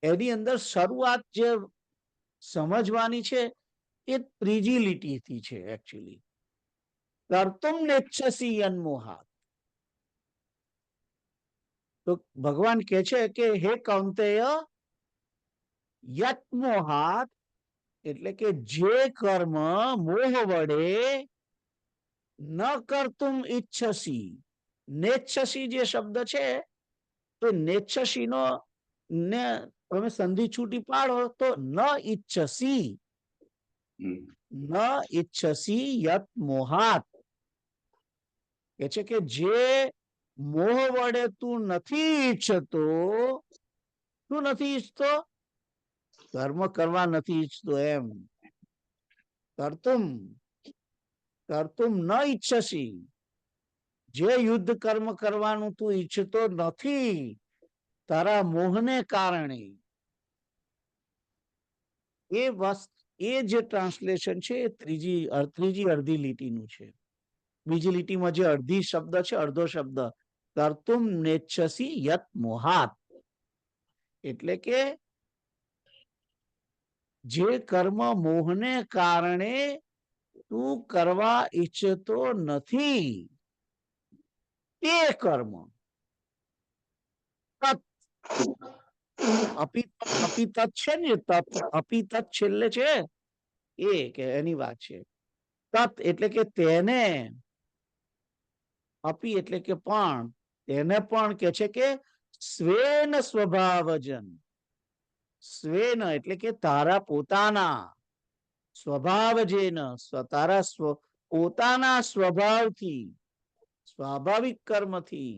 એની અંદર શરૂઆત જે સમજવાની છે એ ત્રીજી લીટીથી છે. એકચ્યુઅલી કર્તુમ નેચ્છસી યન્મોહાત, તો ભગવાન કહે છે કે હે કૌંતેય, યત્મોહાત એટલે કે જે કર્મ મોહ વડે ન કર્તુમ ઈચ્છસી, નેચ્છસી જે શબ્દ છે તો નેચ્છસી નો ને તમે સંધિ છૂટી પાડો તો ન ઈચ્છસી, ન ઈચ્છસી યત મોહાત, કે છે કે જે મોહ વડે તું નથી ઈચ્છતો, તું નથી ઈચ્છતો, કર્મ કરવા નથી ઈચ્છતો એમ. કર્તુમ ન ઈચ્છસી, જે યુદ્ધ કર્મ કરવાનું તું ઈચ્છતો નથી તારા મોહને કારણે, એ જે ટ્રાન્સલેશન છે એ ત્રીજી અડધી લીટીનું છે. બીજી લીટીમાં જે અડધી શબ્દ છે, અડધો શબ્દ કર્તુમ નેચ્છસી યત મોહાત, એટલે કે જે કર્મ મોહને કારણે તું કરવા ઈચ્છતો નથી તે કર્મ. અપી તત છે ને, અપી તત છેલ્લે છે એ કે એની વાત છે. તત એટલે કે તેને, અપી એટલે કે પણ, તેને પણ કે છે કે સ્વેન સ્વભાવજન, સ્વેન એટલે કે તારા પોતાના, સ્વભાવજેન તારા પોતાના સ્વભાવથી, સ્વાભાવિક કર્મથી,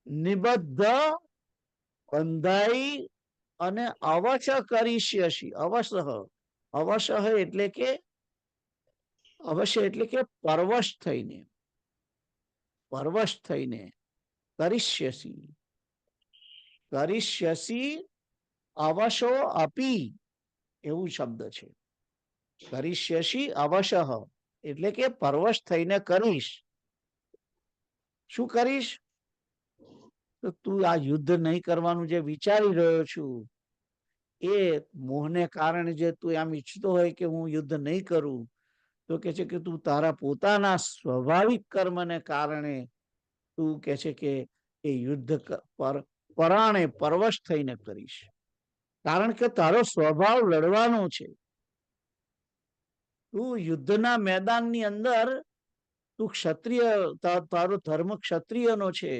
નિબદ્ધ બંધાઈ અને અવશ્ય કરીશ્યસી, અવશ્ય એટલે કે પરવશ થઈને, કરીશ્યસી અવશો અપી એવું શબ્દ છે. કરીશ્યસી અવશ એટલે કે પરવશ થઈને કરીશ. શું કરીશ? તો તું આ યુદ્ધ નહીં કરવાનું જે વિચારી રહ્યો છું એ મોહને કારણે જે તું આમ ઈચ્છતો હોય કે હું યુદ્ધ નહીં કરું, તો કે છે કે તું તારા પોતાના સ્વાભાવિક કર્મને કારણે તું કે છે કે એ યુદ્ધ પરાણે પરવશ થઈને કરીશ, કારણ કે તારો સ્વભાવ લડવાનો છે. તું યુદ્ધના મેદાનની અંદર તું ક્ષત્રિય, તારો ધર્મ ક્ષત્રિયનો છે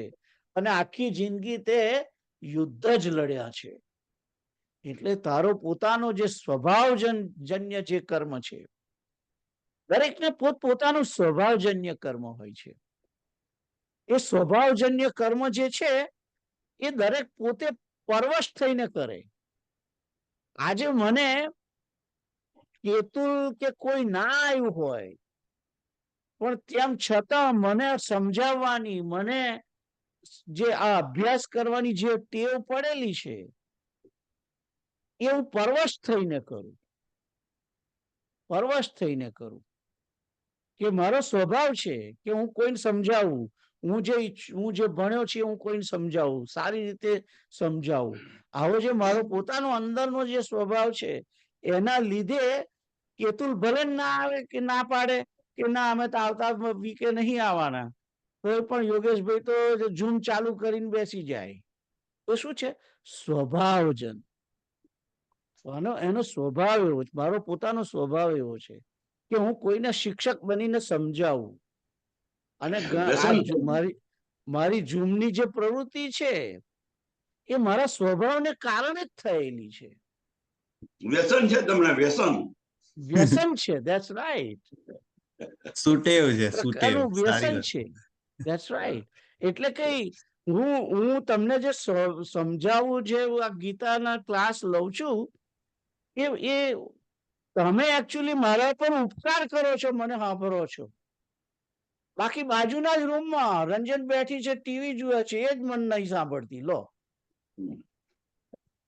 અને આખી જિંદગી તે યુદ્ધ જ લડ્યા છે. એટલે તારો પોતાનો જે સ્વભાવજન્ય જે કર્મ છે, દરેકને પોતપોતાનું સ્વભાવજન્ય કર્મ હોય છે. એ સ્વભાવજન્ય કર્મ જે છે એ દરેક પોતે પરવશ થઈને કરે. આજે મને કેતુલ કે કોઈ ના આવ્યું હોય પણ તેમ છતાં મને સમજાવવાની, મને જે આ અભ્યાસ કરવાની જે ટેવ પડેલી છે એ હું પરવશ થઈને કરું, કે મારો સ્વભાવ છે કે હું કોઈને સમજાવું, હું જે ભણ્યો છે હું કોઈને સમજાવું, સારી રીતે સમજાવું. આવો જે મારો પોતાનો અંદરનો જે સ્વભાવ છે એના લીધે કેતુલ ભલે ના આવે કે ના પાડે કે ના અમે તો આવતા વીકે નહીં આવવાના, તો પણ યોગેશભાઈ તો ઝૂમ ચાલુ કરીને બેસી જાય. તો શું છે? સ્વભાવજન. એનો સ્વભાવ એવો છે, મારો પોતાનો સ્વભાવ એવો છે કે હું કોઈને શિક્ષક બનીને સમજાવું અને વ્યસન મારી જૂમની જે પ્રવૃત્તિ છે એ મારા સ્વભાવને કારણે જ થયેલી છે. વ્યસન છે તમને, વ્યસન. વ્યસન છે, ધેટ્સ રાઈટ. સુટેવ છે, સુટેવ. પ્રકારનું સારી વ્યસન વાત. છે, ધેટ્સ રાઈટ. એટલે કઈ હું તમને જે સમજાવું, જે આ ગીતાના ક્લાસ લઉં છું, એ તમે એકચ્યુઅલી મારા પર ઉપકાર કરો છો, મને સાંભળો છો. બાકી બાજુના જ રૂમમાં રંજન બેઠી છે, ટીવી જુએ છે, એ જ મન નહીં સાંભળતી. લો,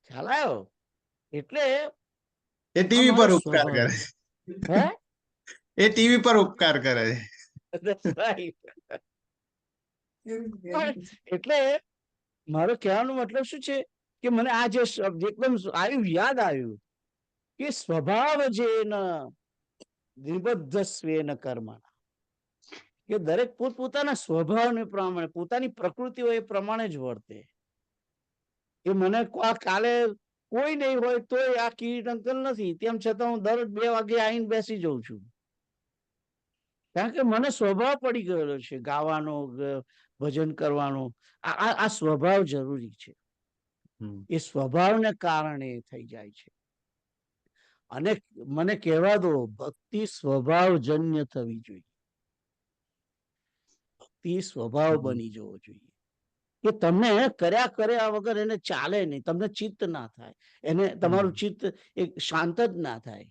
ખ્યાલ આવ્યો? એટલે એ ટીવી પર અમારો ઉપકાર સ્વભાવ કરે છે. છે. હે? એ ટીવી પર ઉપકાર કરે છે. That's right. એટલે મારો કહેવાનો મતલબ શું છે કે મને આ જે શબ્દ એકદમ આવ્યું, યાદ આવ્યું કે સ્વભાવ જેન નિબદ્ધ સ્વેન કર્મણા, કે દરેક પોતપોતાના સ્વભાવને પ્રમાણે, પોતાની પ્રકૃતિ હોય એ પ્રમાણે જ વર્તે. એ મને કાલે કોઈ નહીં હોય તોય આ કિરીટ અંકલ નથી, તેમ છતાં હું દરરોજ 2 વાગે આવીને બેસી જઉં છું. કારણ કે મને સ્વભાવ પડી ગયેલો છે ગાવાનો, ભજન કરવાનો. આ સ્વભાવ જરૂરી છે. એ સ્વભાવને કારણે થઈ જાય છે. અને મને કહેવા દો, ભક્તિ સ્વભાવજન્ય થવી જોઈએ. ભક્તિ સ્વભાવ બની જવો જોઈએ કે તમને કર્યા વગર એને ચાલે નહીં, તમને ચિત્ત ના થાય, એને તમારું ચિત્ત એક શાંત જ ના થાય.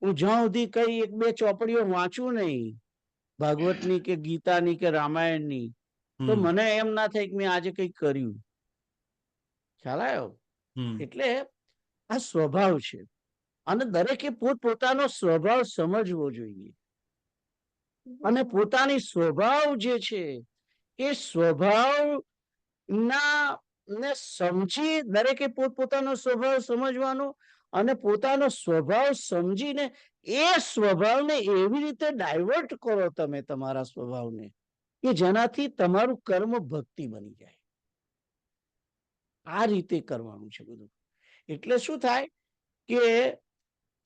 હું જ્યાં સુધી કઈ 1-2 ચોપડીઓ વાંચું નહીં, ભાગવતની કે ગીતાની કે રામાયણની, તો મને એમ ના થાય કે મેં આજે કઈ કર્યું. ખ્યાલ આવ્યો? એટલે આ સ્વભાવ છે અને દરેકે પોતપોતાનો સ્વભાવ સમજવો જોઈએ. અને પોતાની સ્વભાવ જે છે એ સ્વભાવ ને સમજી દરેકે પોતપોતાનો સ્વભાવ સમજવાનો અને પોતાનો સ્વભાવ સમજીને એ સ્વભાવને એવી રીતે ડાયવર્ટ કરો તમે તમારા સ્વભાવને કે જેનાથી તમારું કર્મ ભક્તિ બની જાય. આ રીતે કરવાનું છે બધું. એટલે શું થાય કે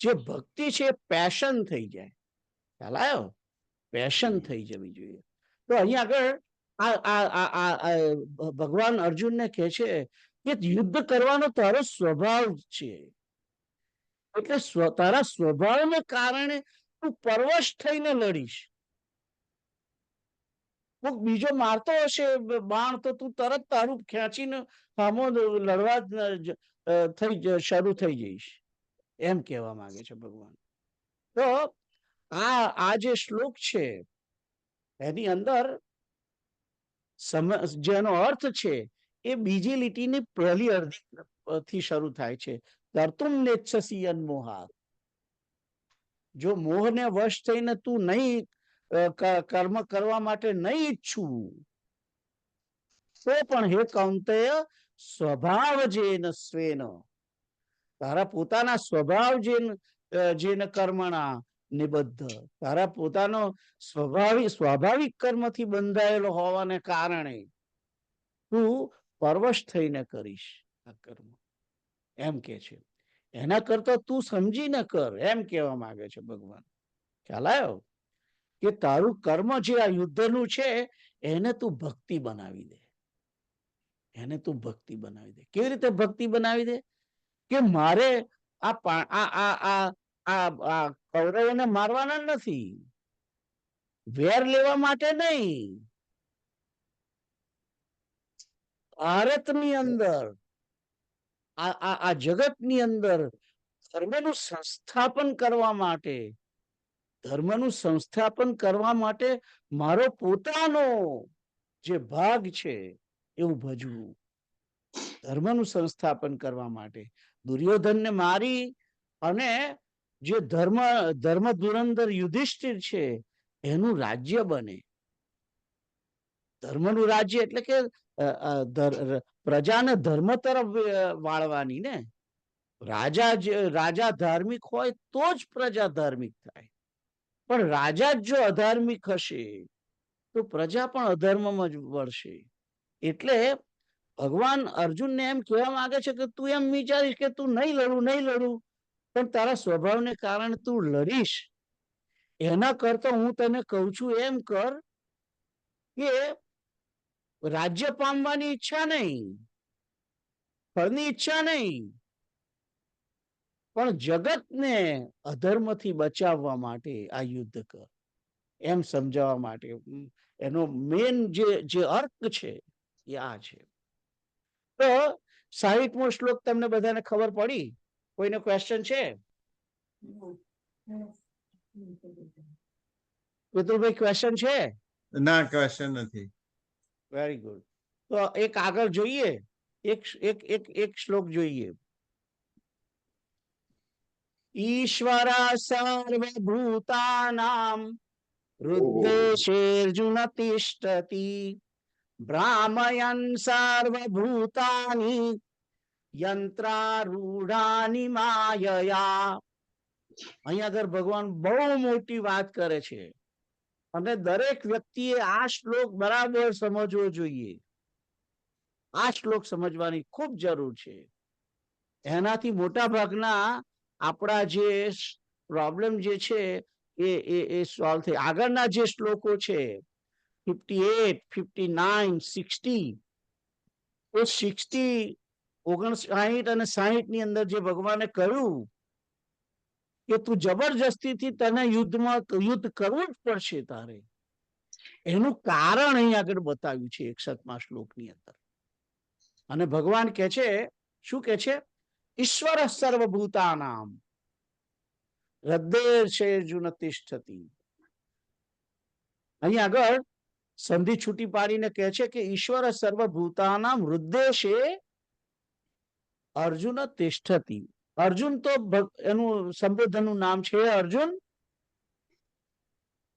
જે ભક્તિ છે પેશન થઈ જાય. ખ્યાલ આવ્યો? પેશન થઈ જવી જોઈએ. તો અહીંયા આગળ ભગવાન અર્જુનને કહે છે કે યુદ્ધ કરવાનો તારો સ્વભાવ છે, એટલે તારા સ્વભાવને કારણે તું પરવશ થઈને લડીશ. કોઈક બીજો મારતો હશે બાણ તો તું તરત તારું ખેંચીને સામો લડવા શરૂ થઈ જઈશ, એમ કહેવા માંગે છે ભગવાન. તો આ જે શ્લોક છે એની અંદર જેનો અર્થ છે એ બીજી લીટીની પહેલી અડધી થી શરૂ થાય છે. કર્તુમ નેચ્છસી અન્મોહાત, જો મોહને વશ થઈને તું નહીં કર્મ કરવા માટે નહીં ઈચ્છું, તો પણ હે કૌંતેય સ્વભાવ જેન સ્વેન, તારા પોતાના સ્વભાવ જેન કર્મણા નિબદ્ધ, તારા પોતાનો સ્વાભાવિક કર્મથી બંધાયેલો હોવાને કારણે તું પરવશ થઈને કરીશ આ કર્મ, એમ કે છે. એના કરતા તું સમજીને કર, એમ કહેવા માંગે છે ભગવાન. ખ્યાલ આવ્યો? કે તારું કર્મ જે આ યુદ્ધનું છે એને તું ભક્તિ બનાવી દે. એને તું ભક્તિ બનાવી દે. કેવી રીતે ભક્તિ બનાવી દે? કે મારે આ કૌરવોને મારવાના નથી, વેર લેવા માટે નહીં. ભારતની અંદર, આ જગતની અંદર ધર્મનું સંસ્થાપન કરવા માટે, ધર્મનું સંસ્થાપન કરવા માટે મારો પોતાનો જે ભાગ છે એવું ભજવું. ધર્મનું સંસ્થાપન કરવા માટે દુર્યોધનને મારી અને જે ધર્મ ધુરંધર યુધિષ્ઠિર છે એનું રાજ્ય બને. ધર્મનું રાજ્ય એટલે કે પ્રજાને ધર્મ તરફ વાળવાની ને. રાજા ધાર્મિક હોય તો જ પ્રજા ધાર્મિક થાય, પણ રાજા જ જો અધાર્મિક હશે તો પ્રજા પણ અધર્મમાં જ વળશે. એટલે ભગવાન અર્જુનને એમ કહેવા માંગે છે કે તું એમ વિચારીશ કે તું નહીં લડું, પણ તારા સ્વભાવને કારણે તું લડીશ એના કરતા હું તને કહું છું એમ કર કે રાજ્ય પામવાની ઈચ્છા નહીં, ફળની ઈચ્છા નહીં, પણ જગતને અધર્મથી બચાવવા માટે આ યુદ્ધ કર, એમ સમજાવવા માટે એનો મેન જે અર્થ છે એ આ છે. તો 60મો શ્લોક તમને બધાને ખબર પડી? કોઈને ક્વેશ્ચન છે? વિતુલભાઈ ક્વેશ્ચન છે? ના, ક્વેશ્ચન નથી. Very good. તો એક આગળ જોઈએ, એક શ્લોક જોઈએ. ઈશ્વર સર્વભૂતાનામ હૃદ્દેશેર્જુન તિષ્ઠતિ ભ્રામયન સર્વભૂતાની યંત્રારૂઢાની માયયા. અહીંયા આગળ ભગવાન બહુ મોટી વાત કરે છે અને દરેક વ્યક્તિએ આ શ્લોક બરાબર સમજવો જોઈએ. આ શ્લોક સમજવાની ખૂબ જરૂર છે. એનાથી મોટા ભાગના આપણા જે પ્રોબ્લેમ જે છે એ સોલ્વ થાય. આગળના જે શ્લોકો છે 58, 59, 60, એ 60, 59 અને 60 ની અંદર જે ભગવાને કહ્યું કે તું જબરજસ્તીથી તને યુદ્ધ કરવું જ પડશે તારે, એનું કારણ અહીં આગળ બતાવ્યું છે 61મા શ્લોકની અંદર. અને ભગવાન કે છે, શું કે છે? ઈશ્વર સર્વભૂતાનામ હૃદયેર્જુન તિષ્ઠતિ. અહીં આગળ સંધિ છૂટી પાડીને કહે છે કે ઈશ્વર સર્વભૂતાનામ હૃદયેશે અર્જુન તિષ્ઠતિ. અર્જુન તો એનું સંબોધનનું નામ છે અર્જુન.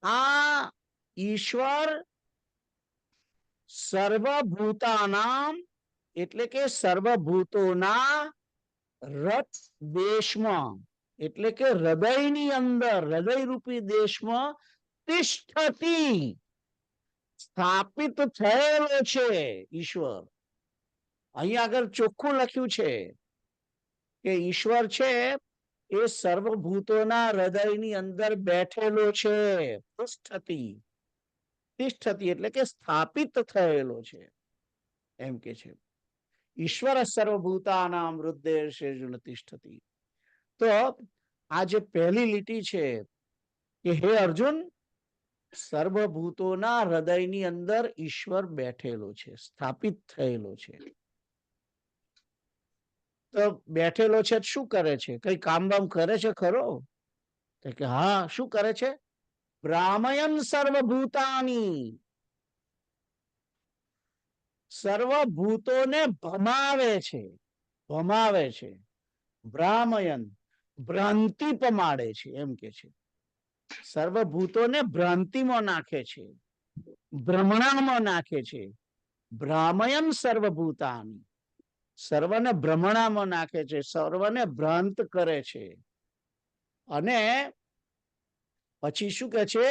આ ઈશ્વર સર્વભૂતાનામ એટલે કે સર્વભૂતોના રથ દેશમાં, એટલે કે હૃદયની અંદર, હૃદયરૂપી દેશમાં તિષ્ઠતિ, સ્થાપિત થયેલો છે ઈશ્વર. અહીં આગળ ચોખ્ખું લખ્યું છે કે ઈશ્વર છે એ સર્વભૂતોના હૃદયની અંદર બેઠેલો છે. તિષ્ઠતિ, તિષ્ઠતિ એટલે કે સ્થાપિત થયેલો છે એમ કે છે. ઈશ્વર સર્વભૂતાનામ હૃદયેર્જુન તિષ્ઠતિ. તો આ જે પહેલી લીટી છે કે હે અર્જુન, સર્વભૂતોના હૃદયની અંદર ઈશ્વર બેઠેલો છે, સ્થાપિત થયેલો છે. તો બેઠેલો છે શું કરે છે? કઈ કામ બામ કરે છે ખરો? કે હા, શું કરે છે? ભ્રામયન સર્વભૂતાની, સર્વભૂતોને ભમાવે છે, ભમાવે છે. ભ્રામયન, ભ્રાંતિ પમાડે છે એમ કે છે. સર્વભૂતોને ભ્રાંતિમાં નાખે છે, ભ્રમણામાં નાખે છે. ભ્રામયન સર્વભૂતાની, સર્વને ભ્રમણામાં નાખે છે, સર્વને ભ્રાંત કરે છે. અને પછી શું કે છે?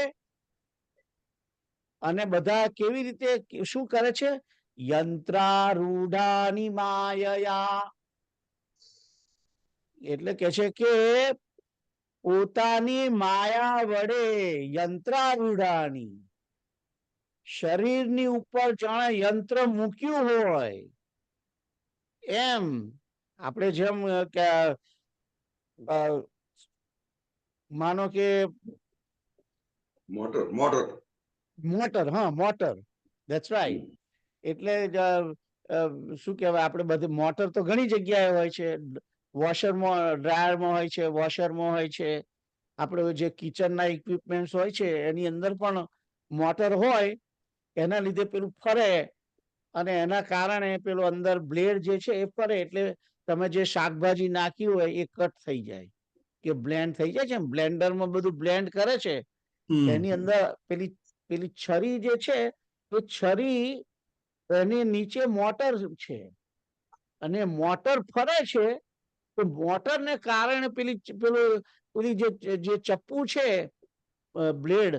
અને બધા કેવી રીતે શું કરે છે? યંત્રારૂઢાની માયયા, એટલે કે છે કે પોતાની માયા વડે યંત્રારૂઢાની, શરીરની ઉપર જાણે યંત્ર મૂક્યું હોય એમ. આપણે જેમ માનો કે મોટર મોટર મોટર, હા મોટર, ધેટ્સ રાઈટ. એટલે શું કહેવાય, આપણે બધી મોટર તો ઘણી જગ્યાએ હોય છે. વોશરમાં, ડ્રાયરમાં હોય છે, વોશરમાં હોય છે. આપણે જે કિચનના ઇક્વિપમેન્ટ્સ હોય છે એની અંદર પણ મોટર હોય. એના લીધે પેલું ફરે અને એના કારણે પેલું અંદર બ્લેડ જે છે એ ફરે, એટલે તમે જે શાકભાજી નાખી હોય એ કટ થઈ જાય કે બ્લેન્ડ થઈ જાય છે. બ્લેન્ડરમાં બધું બ્લેન્ડ કરે છે. એની અંદર પેલી છરી જે છે એ છરી, એની નીચે મોટર છે અને મોટર ફરે છે. તો મોટરને કારણે પેલી જે ચપ્પુ છે, બ્લેડ,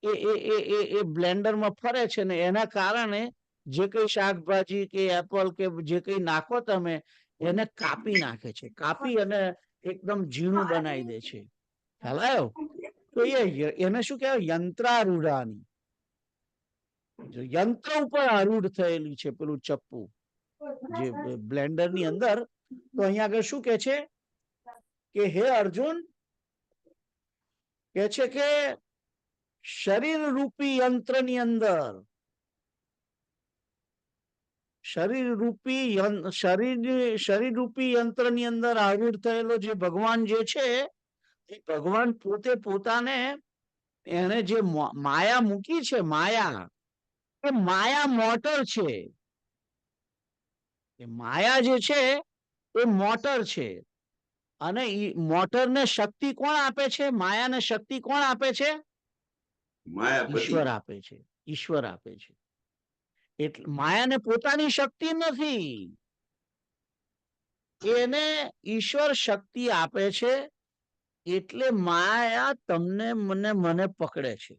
એ બ્લેન્ડરમાં ફરે છે ને એના કારણે જે કઈ શાકભાજી કે એપલ કે જે કઈ નાખો તમે એને કાપી નાખે છે, કાપી અને એકદમ ઝીણું બનાવી દે છે. ખ્યાલ આવ્યો? તો એને શું કહેવાય? યંત્રારૂઢાની. જો યંત્ર ઉપર આરૂઢ થયેલી છે પેલું ચપ્પુ જે બ્લેન્ડર ની અંદર. તો અહીંયા આગળ શું કે છે કે હે અર્જુન, કે છે કે શરીર રૂપી યંત્ર ની અંદર, શરીર રૂપી યંત્ર ની અંદર આરૂઢ થયેલો જે ભગવાન જે છે, એ ભગવાન પોતે પોતાને એને જે માયા મૂકી છે, માયા, એ માયા મોટર છે. એ માયા જે છે એ મોટર છે. અને મોટરને શક્તિ કોણ આપે છે? માયાને શક્તિ કોણ આપે છે? માયાપતિ. ઈશ્વર આપે છે. ઈશ્વર આપે છે. એટલે માયાને પોતાની શક્તિ નથી, એને ઈશ્વર શક્તિ આપે છે. એટલે માયા તમને મને પકડે છે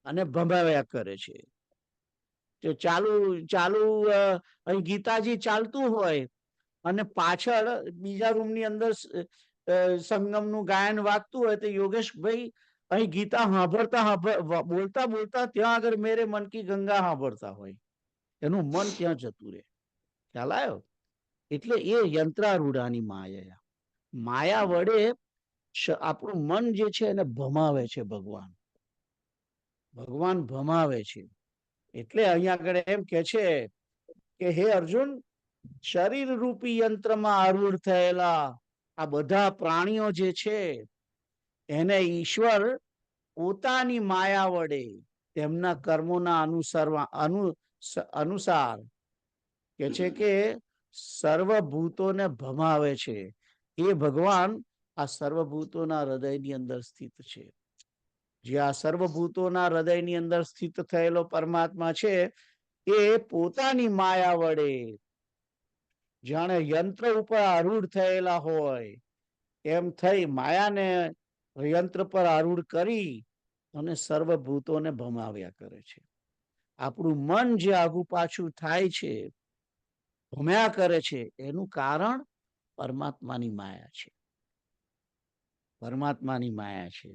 અને ભંભાવ્યા કરે છે. જો ચાલુ અહીં ગીતાજી ચાલતું હોય અને પાછળ બીજા રૂમ ની અંદર સંગમનું ગાયન વાગતું હોય, તો યોગેશભાઈ અહીં ગીતા બોલતા બોલતા ત્યાં આગળ મેરે મન કી ગંગા સાંભળતા હોય. એનું મન ત્યાં જતું રહે. ખ્યાલ આવ્યો? એટલે એ યંત્રારૂઢાની માયા. માયા વડે આપણું મન જે છે એને ભમાવે છે ભગવાન. ભગવાન ભમાવે છે. એટલે અહીંયા આગળ એમ કે છે કે હે અર્જુન, શરીર રૂપી યંત્રમાં આરૂઢ થયેલા આ બધા પ્રાણીઓ જે છે એને ઈશ્વર પોતાની માયા વડે તેમના કર્મોના અનુસાર કે છે કે સર્વભૂતોને ભમાવે છે. એ ભગવાન આ સર્વભૂતોના હૃદયની અંદર સ્થિત છે. જે આ સર્વભૂતોના હૃદયની અંદર સ્થિત થયેલો પરમાત્મા છે, એ પોતાની માયા વડે જાણે યંત્ર ઉપર આરૂઢ થયેલા હોય એમ થઈ માયાને યંત્ર પર આરૂઢ કરી અને સર્વભૂતોને ભમાવ્યા કરે છે. આપણું મન જે આગુ પાછું થાય છે, ભમ્યા કરે છે, એનું કારણ પરમાત્માની માયા છે. પરમાત્માની માયા છે.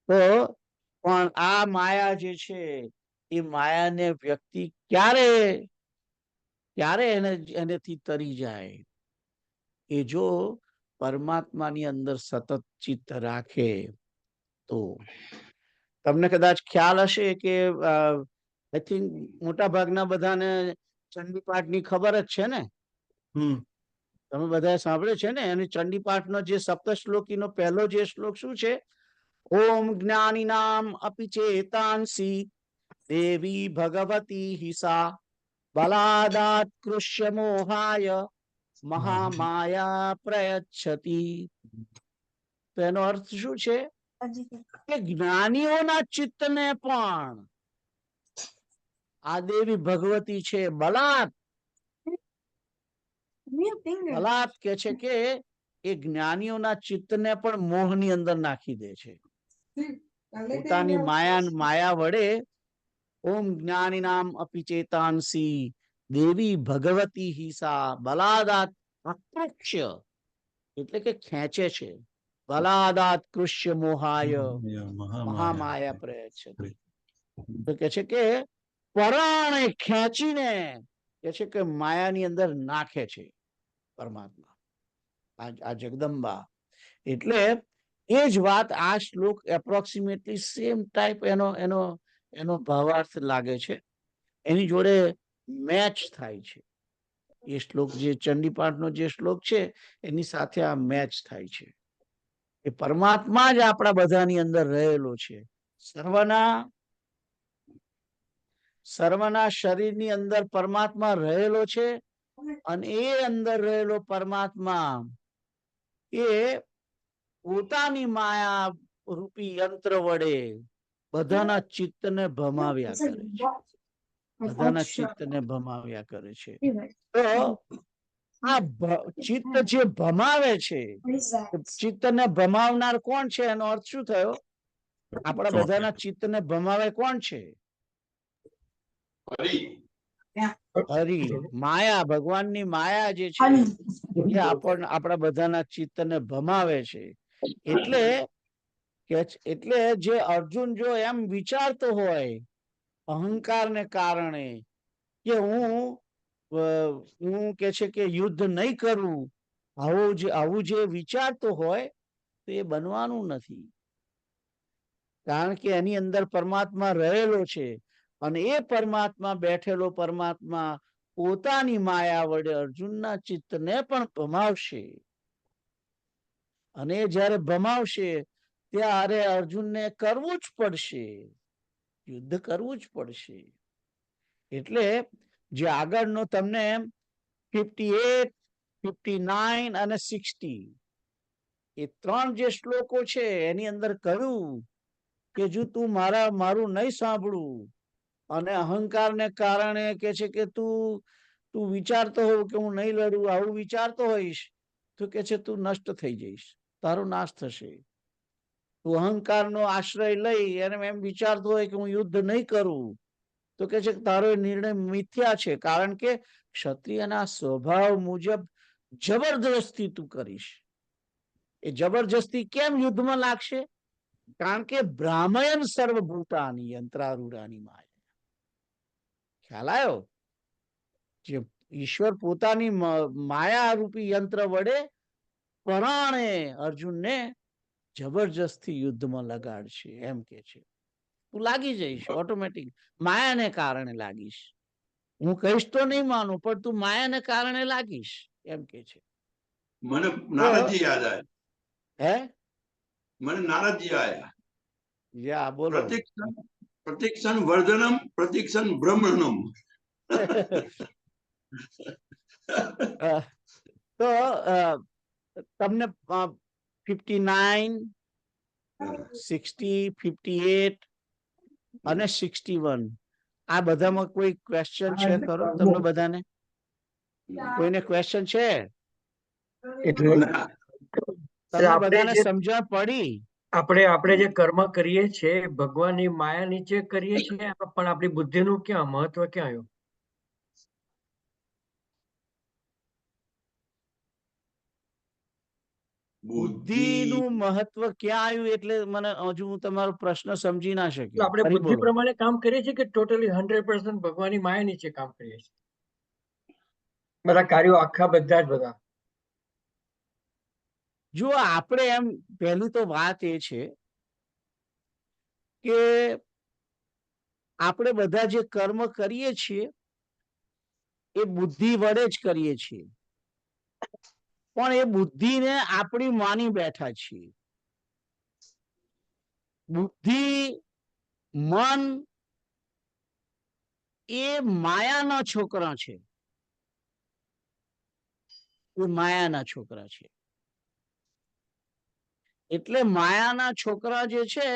તો પણ આ માયા જે છે એ માયાને વ્યક્તિ ક્યારે એનેથી તરી જાય? એ જો પરમાત્માની અંદર સતત ચિત્ત રાખે તો. તમને કદાચ ખ્યાલ હશે કે આઈ થિંક મોટા ભાગના બધાને ચંડીપાઠની ખબર જ છે ને. તમે બધા સાંભળ્યું છે ને. અને ચંડીપાઠનો જે સપ્તશ્લોકીનો પહેલો જે શ્લોક શું છે? ઓમ જ્ઞાનિનામ અપિ ચેતાંસી દેવી ભગવતી હિસા બલાદાત કૃષ્ય મોહાય મહામાયા પ્રયચ્છતિ. તો એનો અર્થ શું છે? કે જ્ઞાનીઓના ચિત્તને પણ આ દેવી ભગવતી છે બલાત કે છે કે એ જ્ઞાનીઓના ચિત્તને પણ મોહની અંદર નાખી દે છે. પોતાની માયા વડે ઓમ જ્ઞાનિનામ અપિ ચેતાંસી દેવી ભગવતી હિસા બલાદાત અકૃષ્ય એટલે કે ખેંચે છે. બલાદાત કૃષ્ય મોહાય મહામાયા પ્રયચ્છતિ. તો કે છે કે પરાણે ખેંચીને કે છે કે માયાની અંદર નાખે છે પરમાત્મા, આ જગદંબા. એટલે એ જ વાત આ શ્લોક એપ્રોક્સિમેટલી સેમ ટાઈપ એનો ભાવાર્થ લાગે છે. એની જોડે મેચ થાય છે. એ શ્લોક જે ચંડીપાઠનો જે શ્લોક છે એની સાથે આ મેચ થાય છે. એ પરમાત્મા જ આપણા બધાની અંદર રહેલો છે. સર્વના શરીરની અંદર પરમાત્મા રહેલો છે. અને એ અંદર રહેલો પરમાત્મા એ પોતાની માયા રૂપી યંત્ર વડે બધાના ચિત્તને ભમાવ્યા કરે છે. બધાના ચિત્તને ભમાવ્યા કરે છે. તો આ ચિત્ત જે ભમાવે છે, ચિત્તને ભમાવનાર કોણ છે? એનો અર્થ શું થયો? આપણા બધાના ચિત્તને ભમાવે કોણ છે? હરિ. માયા, ભગવાનની માયા જે છે એ આપણા બધાના ચિત્તને ભમાવે છે. એટલે એટલે જે અર્જુન જો એમ વિચારતો હોય અહંકારને કારણે કે હું કે છે કે યુદ્ધ નહીં કરું, આવું જે વિચારતો હોય તો એ બનવાનું નથી. કારણ કે એની અંદર પરમાત્મા રહેલો છે અને એ પરમાત્મા બેઠેલો પરમાત્મા પોતાની માયા વડે અર્જુનના ચિત્તને પણ ભમાવશે. અને જ્યારે ભમાવશે ત્યારે અર્જુનને કરવું જ પડશે, યુદ્ધ કરવું જ પડશે. એટલે જે આગળનો તમને 58, 59 અને 60 એ 3 જે શ્લોકો છે એની અંદર કહ્યું કે જો તું મારું નહીં સાંભળું અને અહંકારને કારણે કે છે કે તું વિચારતો હોવ કે હું નહીં લડું, આવું વિચારતો હોઈશ તો કે છે તું નષ્ટ થઈ જઈશ, તારો નાશ થશે. તું અહંકારનો આશ્રય લઈ અને એમ વિચારતો હોય કે હું યુદ્ધ નહીં કરું તો કે છે તારો નિર્ણય મિથ્યા છે. કારણ કે ક્ષત્રિયના સ્વભાવ મુજબ જબરદસ્તી તું કરીશ. એ જબરજસ્તી કેમ યુદ્ધમાં લાગશે? કારણ કે બ્રાહ્મયન સર્વભૂતાની યંત્રારૂઢાની માયા. ખ્યાલ આવ્યો? જે ઈશ્વર પોતાની માયા રૂપી યંત્ર વડે પરાણે અર્જુનને જબરજસ્તી યુદ્ધમાં લગાડશે એમ કે છે. તું લાગી જઈશ ઓટોમેટિક, માયાને કારણે લાગીશ. હું કહીશ તો નહીં માનું પણ તું માયાને કારણે લાગીશ એમ કે છે. મને નારદજી યાદ આવ્યા. હે? મને નારદજી આવ્યા. યા બોલો. પ્રતિક્ષણ વર્ધનમ પ્રતિક્ષણ બ્રહ્મણમ. તો તમને 59, 60, 58 અને 61 આ બધામાં કોઈ ક્વેશ્ચન છે ખરો તમને બધાને? કોઈને ક્વેશ્ચન છે? તમને બધાને સમજણ પડી? આપણે જે કર્મ કરીએ છીએ ભગવાનની માયા નીચે કરીએ છીએ પણ આપણી બુદ્ધિનું ક્યાં મહત્વ ક્યાં આવ્યું? બુદ્ધિનું મહત્વ ક્યાં આવ્યું એટલે મને હજુ હું તમારો પ્રશ્ન સમજી ના શક્યો. આપણે બુદ્ધિ પ્રમાણે કામ કરીએ છીએ કે ટોટલી 100% ભગવાનની માયા નીચે કામ કરીએ છીએ? બધા કાર્યો આખા બધા જ બધા. જો આપણે એમ પહેલી તો વાત એ છે કે આપણે બધા જે કર્મ કરીએ છીએ એ બુદ્ધિ વડે જ કરીએ છીએ, પણ એ બુદ્ધિને આપણી માની બેઠા છીએ. બુદ્ધિ મન એ માયાના છોકરા છે, એ માયાના છોકરા છે. એટલે માયાના છોકરા જે છે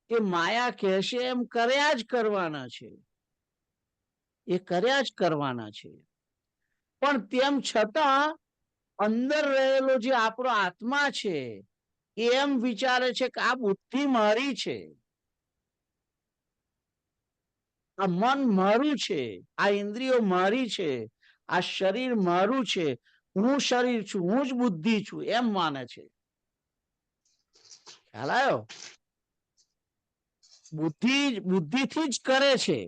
એ માયા કહેશે એમ કર્યા જ કરવાના છે, એ કર્યા જ કરવાના છે. પણ તેમ છતાં અંદર રહેલો જે આપણો આત્મા છે એ એમ વિચારે છે કે આ બુદ્ધિ મારી છે, આ મન મારું છે, આ ઇન્દ્રિયો મારી છે, આ શરીર મારું છે, હું શરીર છું, હું જ બુદ્ધિ છું એમ માને છે. ખ્યાલ આવ્યો? બુદ્ધિથી જ કરે છે.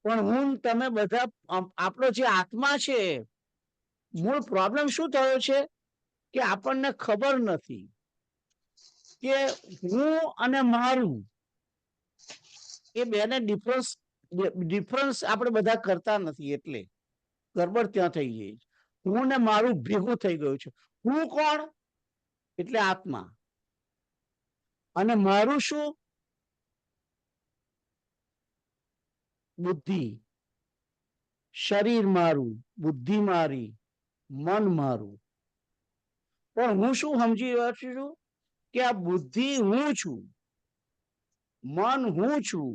પણ હું તમે બધા આપણો જે આત્મા છે, મૂળ પ્રોબ્લેમ શું થયો છે કે આપણને ખબર નથી કે હું અને મારું એ બેને ડિફરન્સ આપણે બધા કરતા નથી. એટલે ગરબડ ત્યાં થઈ ગઈ. હું ને મારું ભેગું થઈ ગયું છે. હું કોણ? એટલે આત્મા. અને મારું શું? બુદ્ધિ. શરીર મારું, બુદ્ધિ મારી, મન મારું. પણ હું શું સમજી રહ્યો છું કે આ બુદ્ધિ હું છું, મન હું છું,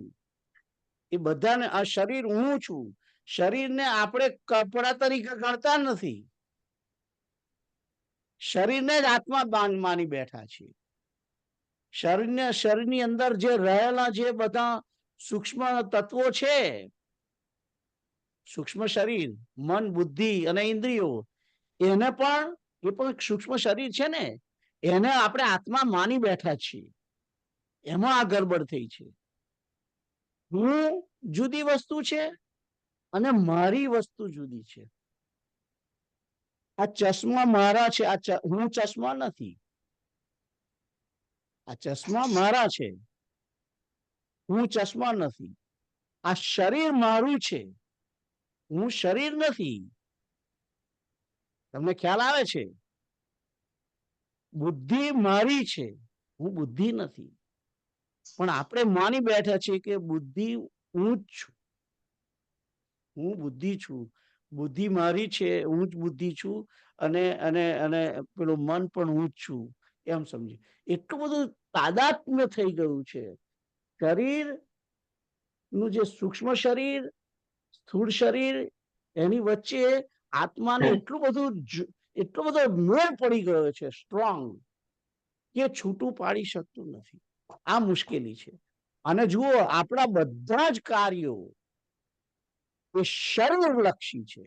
એ બધાને, આ શરીર હું છું. શરીરને આપણે કપડા તરીકે ગણતા નથી, શરીરને જ આત્મા માની બેઠા છે. શરીરની અંદર જે રહેલા જે બધા સૂક્ષ્મ તત્વો છે, સૂક્ષ્મ શરીર, મન, બુદ્ધિ અને ઇન્દ્રિયો, એ પણ સૂક્ષ્મ શરીર છે ને, એને આપણે આત્મા માની બેઠા છીએ. એમાં આ ગડબડ થઈ છે. હું જુદી વસ્તુ છે અને મારી વસ્તુ જુદી છે. આ ચશ્મા મારા છે, હું ચશ્મા નથી. આ ચશ્મા મારા છે, હું ચશ્મા નથી. આ શરીર મારું છે, હું શરીર નથી. તમને ખ્યાલ આવે છે? બુદ્ધિ મારી છે, હું બુદ્ધિ નથી. પણ આપણે માની બેઠા છીએ કે બુદ્ધિ હું જ છું, હું બુદ્ધિ છું, બુદ્ધિ મારી છે, હું જ બુદ્ધિ છું, અને અને અને પેલું મન પણ હું જ છું, એમ સમજી. એટલું બધું તાદાત્મ્ય થઈ ગયું છે. શરીર નું જે સૂક્ષ્મ શરીર, સ્થૂળ શરીર, એની વચ્ચે આત્માને એટલો બધો મેળ પડી ગયો છે, સ્ટ્રોંગ, કે છૂટું પાડી શકતું નથી. આ મુશ્કેલી છે. અને જુઓ, આપણા બધા જ કાર્યો એ શરીરલક્ષી છે,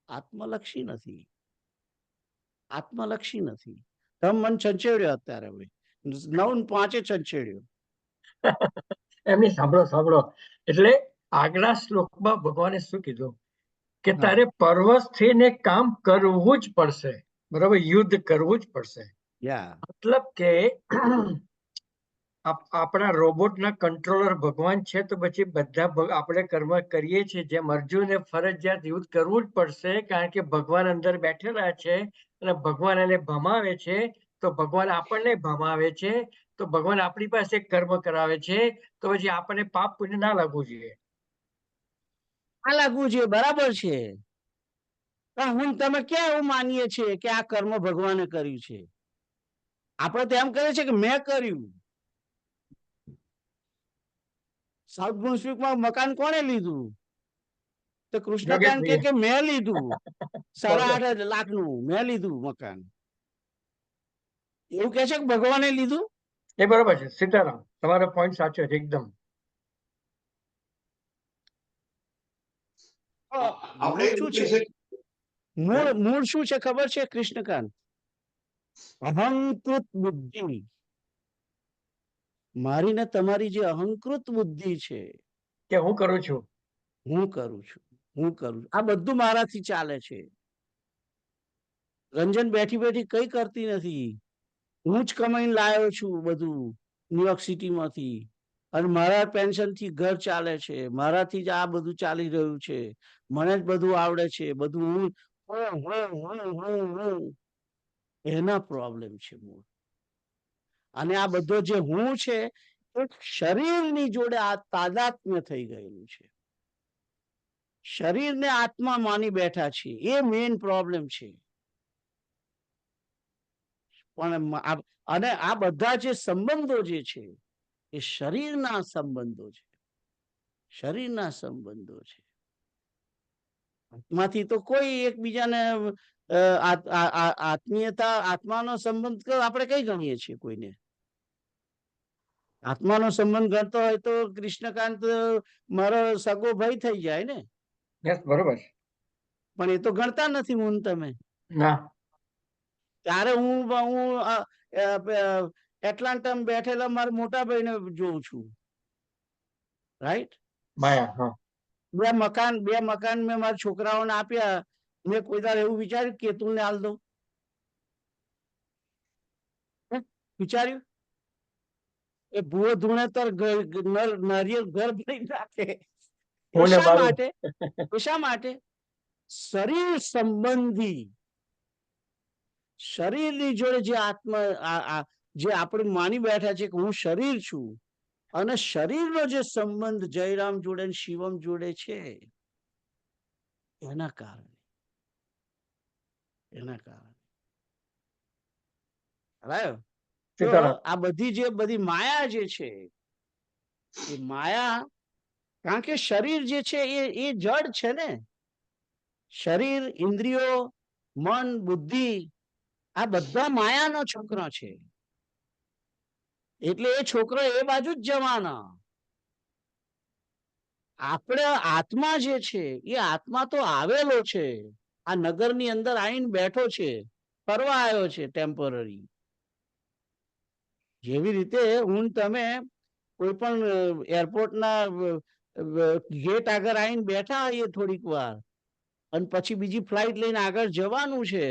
આત્મલક્ષી નથી. આત્મલક્ષી નથી. તમે મન છંછેડ્યો અત્યારે, હવે 9:05 છંછેડ્યો. એમની સાંભળો. એટલે આગલા શ્લોકમાં ભગવાને શું કીધું કે હા. તારે પરવશ થઈને કામ કરવું જ પડશે, બરાબર, યુદ્ધ કરવું જ પડશે. યા મતલબ કે આપણા રોબોટના કંટ્રોલર ભગવાન છે, તો પછી બધા આપણે કર્મ કરીએ છીએ. જેમ અર્જુને ફરજિયાત યુદ્ધ કરવું જ પડશે, કારણ કે ભગવાન અંદર બેઠેલા છે અને ભગવાન એને ભમાવે છે. તો ભગવાન આપણને ભમાવે છે, તો ભગવાન આપણી પાસે કર્મ કરાવે છે, તો પછી આપણને પાપ પુણ્ય ના લાગવું જોઈએ. આ લાગવું જોઈએ, બરાબર છે. પણ હું તમે ક્યાં એવું માનીએ છીએ કે આ કર્મ ભગવાને કર્યું છે? આપણે તો એમ કહે છે કે મેં કર્યું. સાઉથ બ્રુન્સવિકમાં મકાન કોણે લીધું? તો કૃષ્ણકાંત કે મેં લીધું. 8.5 લાખનું મેં લીધું મકાન. એવું કે છે કે ભગવાને લીધું? એ બરોબર છે. સીતારામ, તમારો પોઈન્ટ સાચો છે એકદમ. આપણે મૂળ શું છે? મૂળ શું છે ખબર છે કૃષ્ણકાંત? અહંકૃત બુદ્ધિ. મારી ને તમારી જે અહંકૃત બુદ્ધિ છે, કે હું કરું છું, હું કરું છું, આ બધું મારાથી ચાલે છે. રંજન બેઠી બેઠી કઈ કરતી નથી. હું જ કમાઈને લાવ્યો છું બધું ન્યુયોર્ક સિટીમાંથી, અને મારા પેન્શન થી ઘર ચાલે છે, મારાથી જ આ બધું ચાલી રહ્યું છે, મને જ બધું આવડે છે, બધું હું. એના પ્રોબ્લેમ છે મૂળ. અને આ બધો જે હું છે એ શરીરની જોડે આ તાદાત્મ્ય થઈ ગયેલું છે. શરીરને આત્મા માની બેઠા છે, એ મેઇન પ્રોબ્લેમ છે. પણ અને આ બધા જે સંબંધો જે છે એ શરીરના સંબંધો છે, શરીરના સંબંધો છે. આત્માથી તો કોઈ એકબીજાને આત્મીયતા, આત્માનો સંબંધ આપણે કઈ ગણીએ છીએ? કોઈને આત્માનો સંબંધ ગણતો હોય તો કૃષ્ણકાંત મારો સગો ભાઈ થઈ જાય ને. બરોબર. પણ એ તો ગણતા નથી હું તમે. ના. ત્યારે હું એટલાન્ટામાં બેઠેલા મારા મોટા ભાઈને જોઉં છું, રાઈટ? માયા. બે મકાન મેં મારા છોકરાઓને આપ્યા. મેં કોઈ વાર એવું વિચાર્યું કે તું ને હાલ દઉં? વિચાર્યું? એ ભૂવો ધૂણેતર નારિયેળ ઘર ભરી નાખે. શા માટે? શરીર સંબંધી, શરીરની જોડે જે આત્મા, જે આપણે માની બેઠા છે કે હું શરીર છું, અને શરીરનો જે સંબંધ જયરામ જોડે, શિવમ જોડે છે, એના કારણે આ બધી માયા જે છે, એ માયા, કારણ કે શરીર જે છે એ જડ છે ને. શરીર, ઇન્દ્રિયો, મન, બુદ્ધિ, આ બધા માયાનો છોકરો છે. એટલે એ છોકરો એ બાજુ જ જવાના. આપણે આત્મા જે છે એ આત્મા તો આવેલો છે, આ નગરની અંદર આવીને બેઠો છે, ફરવા આવ્યો છે ટેમ્પરરી. જેવી રીતે હું તમે કોઈ પણ એરપોર્ટના ગેટ આગળ આવીને બેઠા હોઈએ થોડીક વાર અને પછી બીજી ફ્લાઇટ લઈને આગળ જવાનું છે,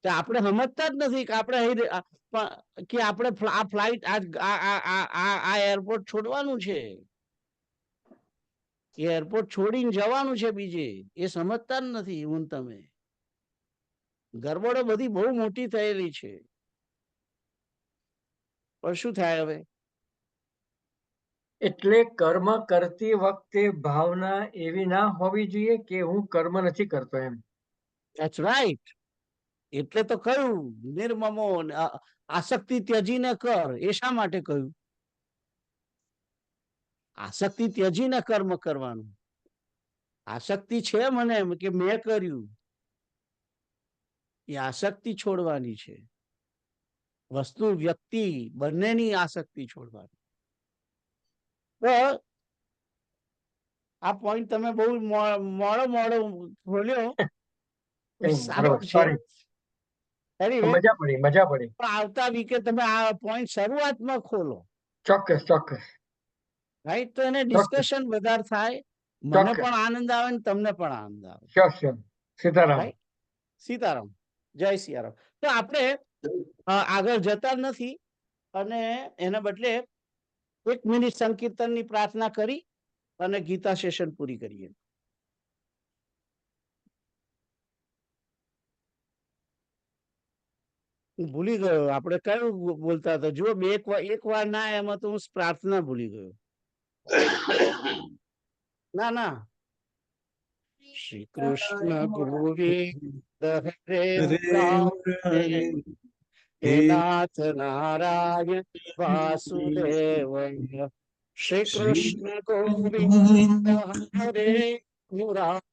તો આપણે સમજતા જ નથી કે આપણે કે આપણે આ ફ્લાઇટ આ એરપોર્ટ છોડવાનું છે, એરપોર્ટ છોડીને જવાનું છે બીજે, એ સમજતા જ નથી હું તમે. ગરબડો બધી બહુ મોટી થયેલી છે, પણ શું થાય હવે? એટલે કર્મ કરતી વખતે ભાવના એવી ના હોવી જોઈએ કે હું કર્મ નથી કરતો એમ. That's right. એટલે તો કહ્યું નિર્મમો આસક્તિ ત્યજીને કર. એ શા માટે કહ્યું? આસક્તિ ત્યજીને કર્મ કરવાનું. આસક્તિ છે મને કે મેં કર્યું, એ આસક્તિ છોડવાની છે. વસ્તુ વ્યક્તિ બંનેની આસક્તિ છોડવાની. તો આ પોઈન્ટ તમે બહુ મોડો ખોલ્યો. સારો બરોબર, છે. સોરી. Anyway, મજા પડી, મજા પડી. પણ આવતા વીકે તમે આ પોઈન્ટ શરૂઆતમાં ખોલો, ચોક્કસ, ચોક્કસ, રાઈટ? તો એને ચોક્કસ, ડિસ્કશન વધારે થાય, મને ચોક્કસ. પણ આનંદ આવે ને તમને પણ આનંદ આવે, sure, sure. Sitaram. Right? Sitaram, જય સિયારામ. તો આપણે આગળ જતા નથી અને એના બદલે 1 મિનિટ સંકીર્તનની પ્રાર્થના કરી અને ગીતા સેશન પૂરી કરીએ. હું ભૂલી ગયો આપણે કયું બોલતા હતા. જો એક વાર ના એમાં તો હું પ્રાર્થના ભૂલી ગયો. ના શ્રી કૃષ્ણ ગોવિંદ હરે મુરારે, હે નાથ નારાયણ વાસુદેવ, શ્રી કૃષ્ણ ગોવિંદ હરે મુરારે,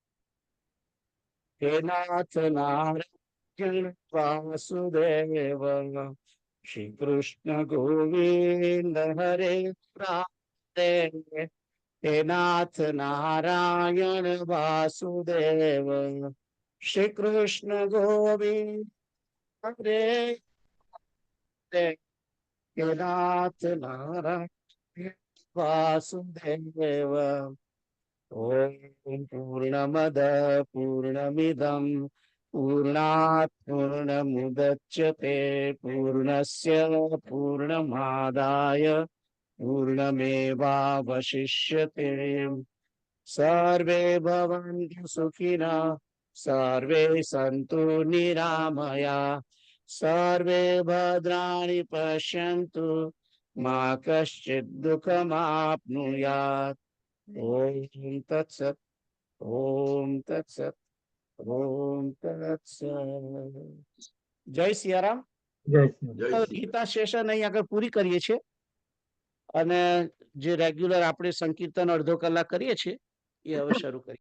હે નાથ નારાયણ વાસુદેવ, શ્રી કૃષ્ણ ગોવિંદ હરે મુરારે, હે નાથ નારાયણ વાસુદેવ, શ્રી કૃષ્ણ ગોવિંદ હરે, હે નાથ નારાયણ વાસુદેવ. ઓમ પૂર્ણમદ પૂર્ણમિદં પૂર્ણાત પૂર્ણમુદચ્યતે પૂર્ણસ્ય પૂર્ણમાદાય પૂર્ણમેવાવશિષ્યતે. સર્વે ભવन्तु સુખિનઃ, સર્વે સन्तु નિરામયા, સર્વે ભદ્રાણિ પશ્યन्तુ, મા કશ્ચિદ દુઃખમાપ્નુયાત. ઓમ તત્સત, ઓમ તત્સત, ઓમ તત્સત. જય સિયારામ. જય શ્રી જય શ્રી ગીતા સેશન અહીં આગળ પૂરી કરીએ છીએ અને જે રેગ્યુલર આપણે સંકીર્તન અડધો કલાક કરીએ છીએ એ હવે શરૂ કરીએ.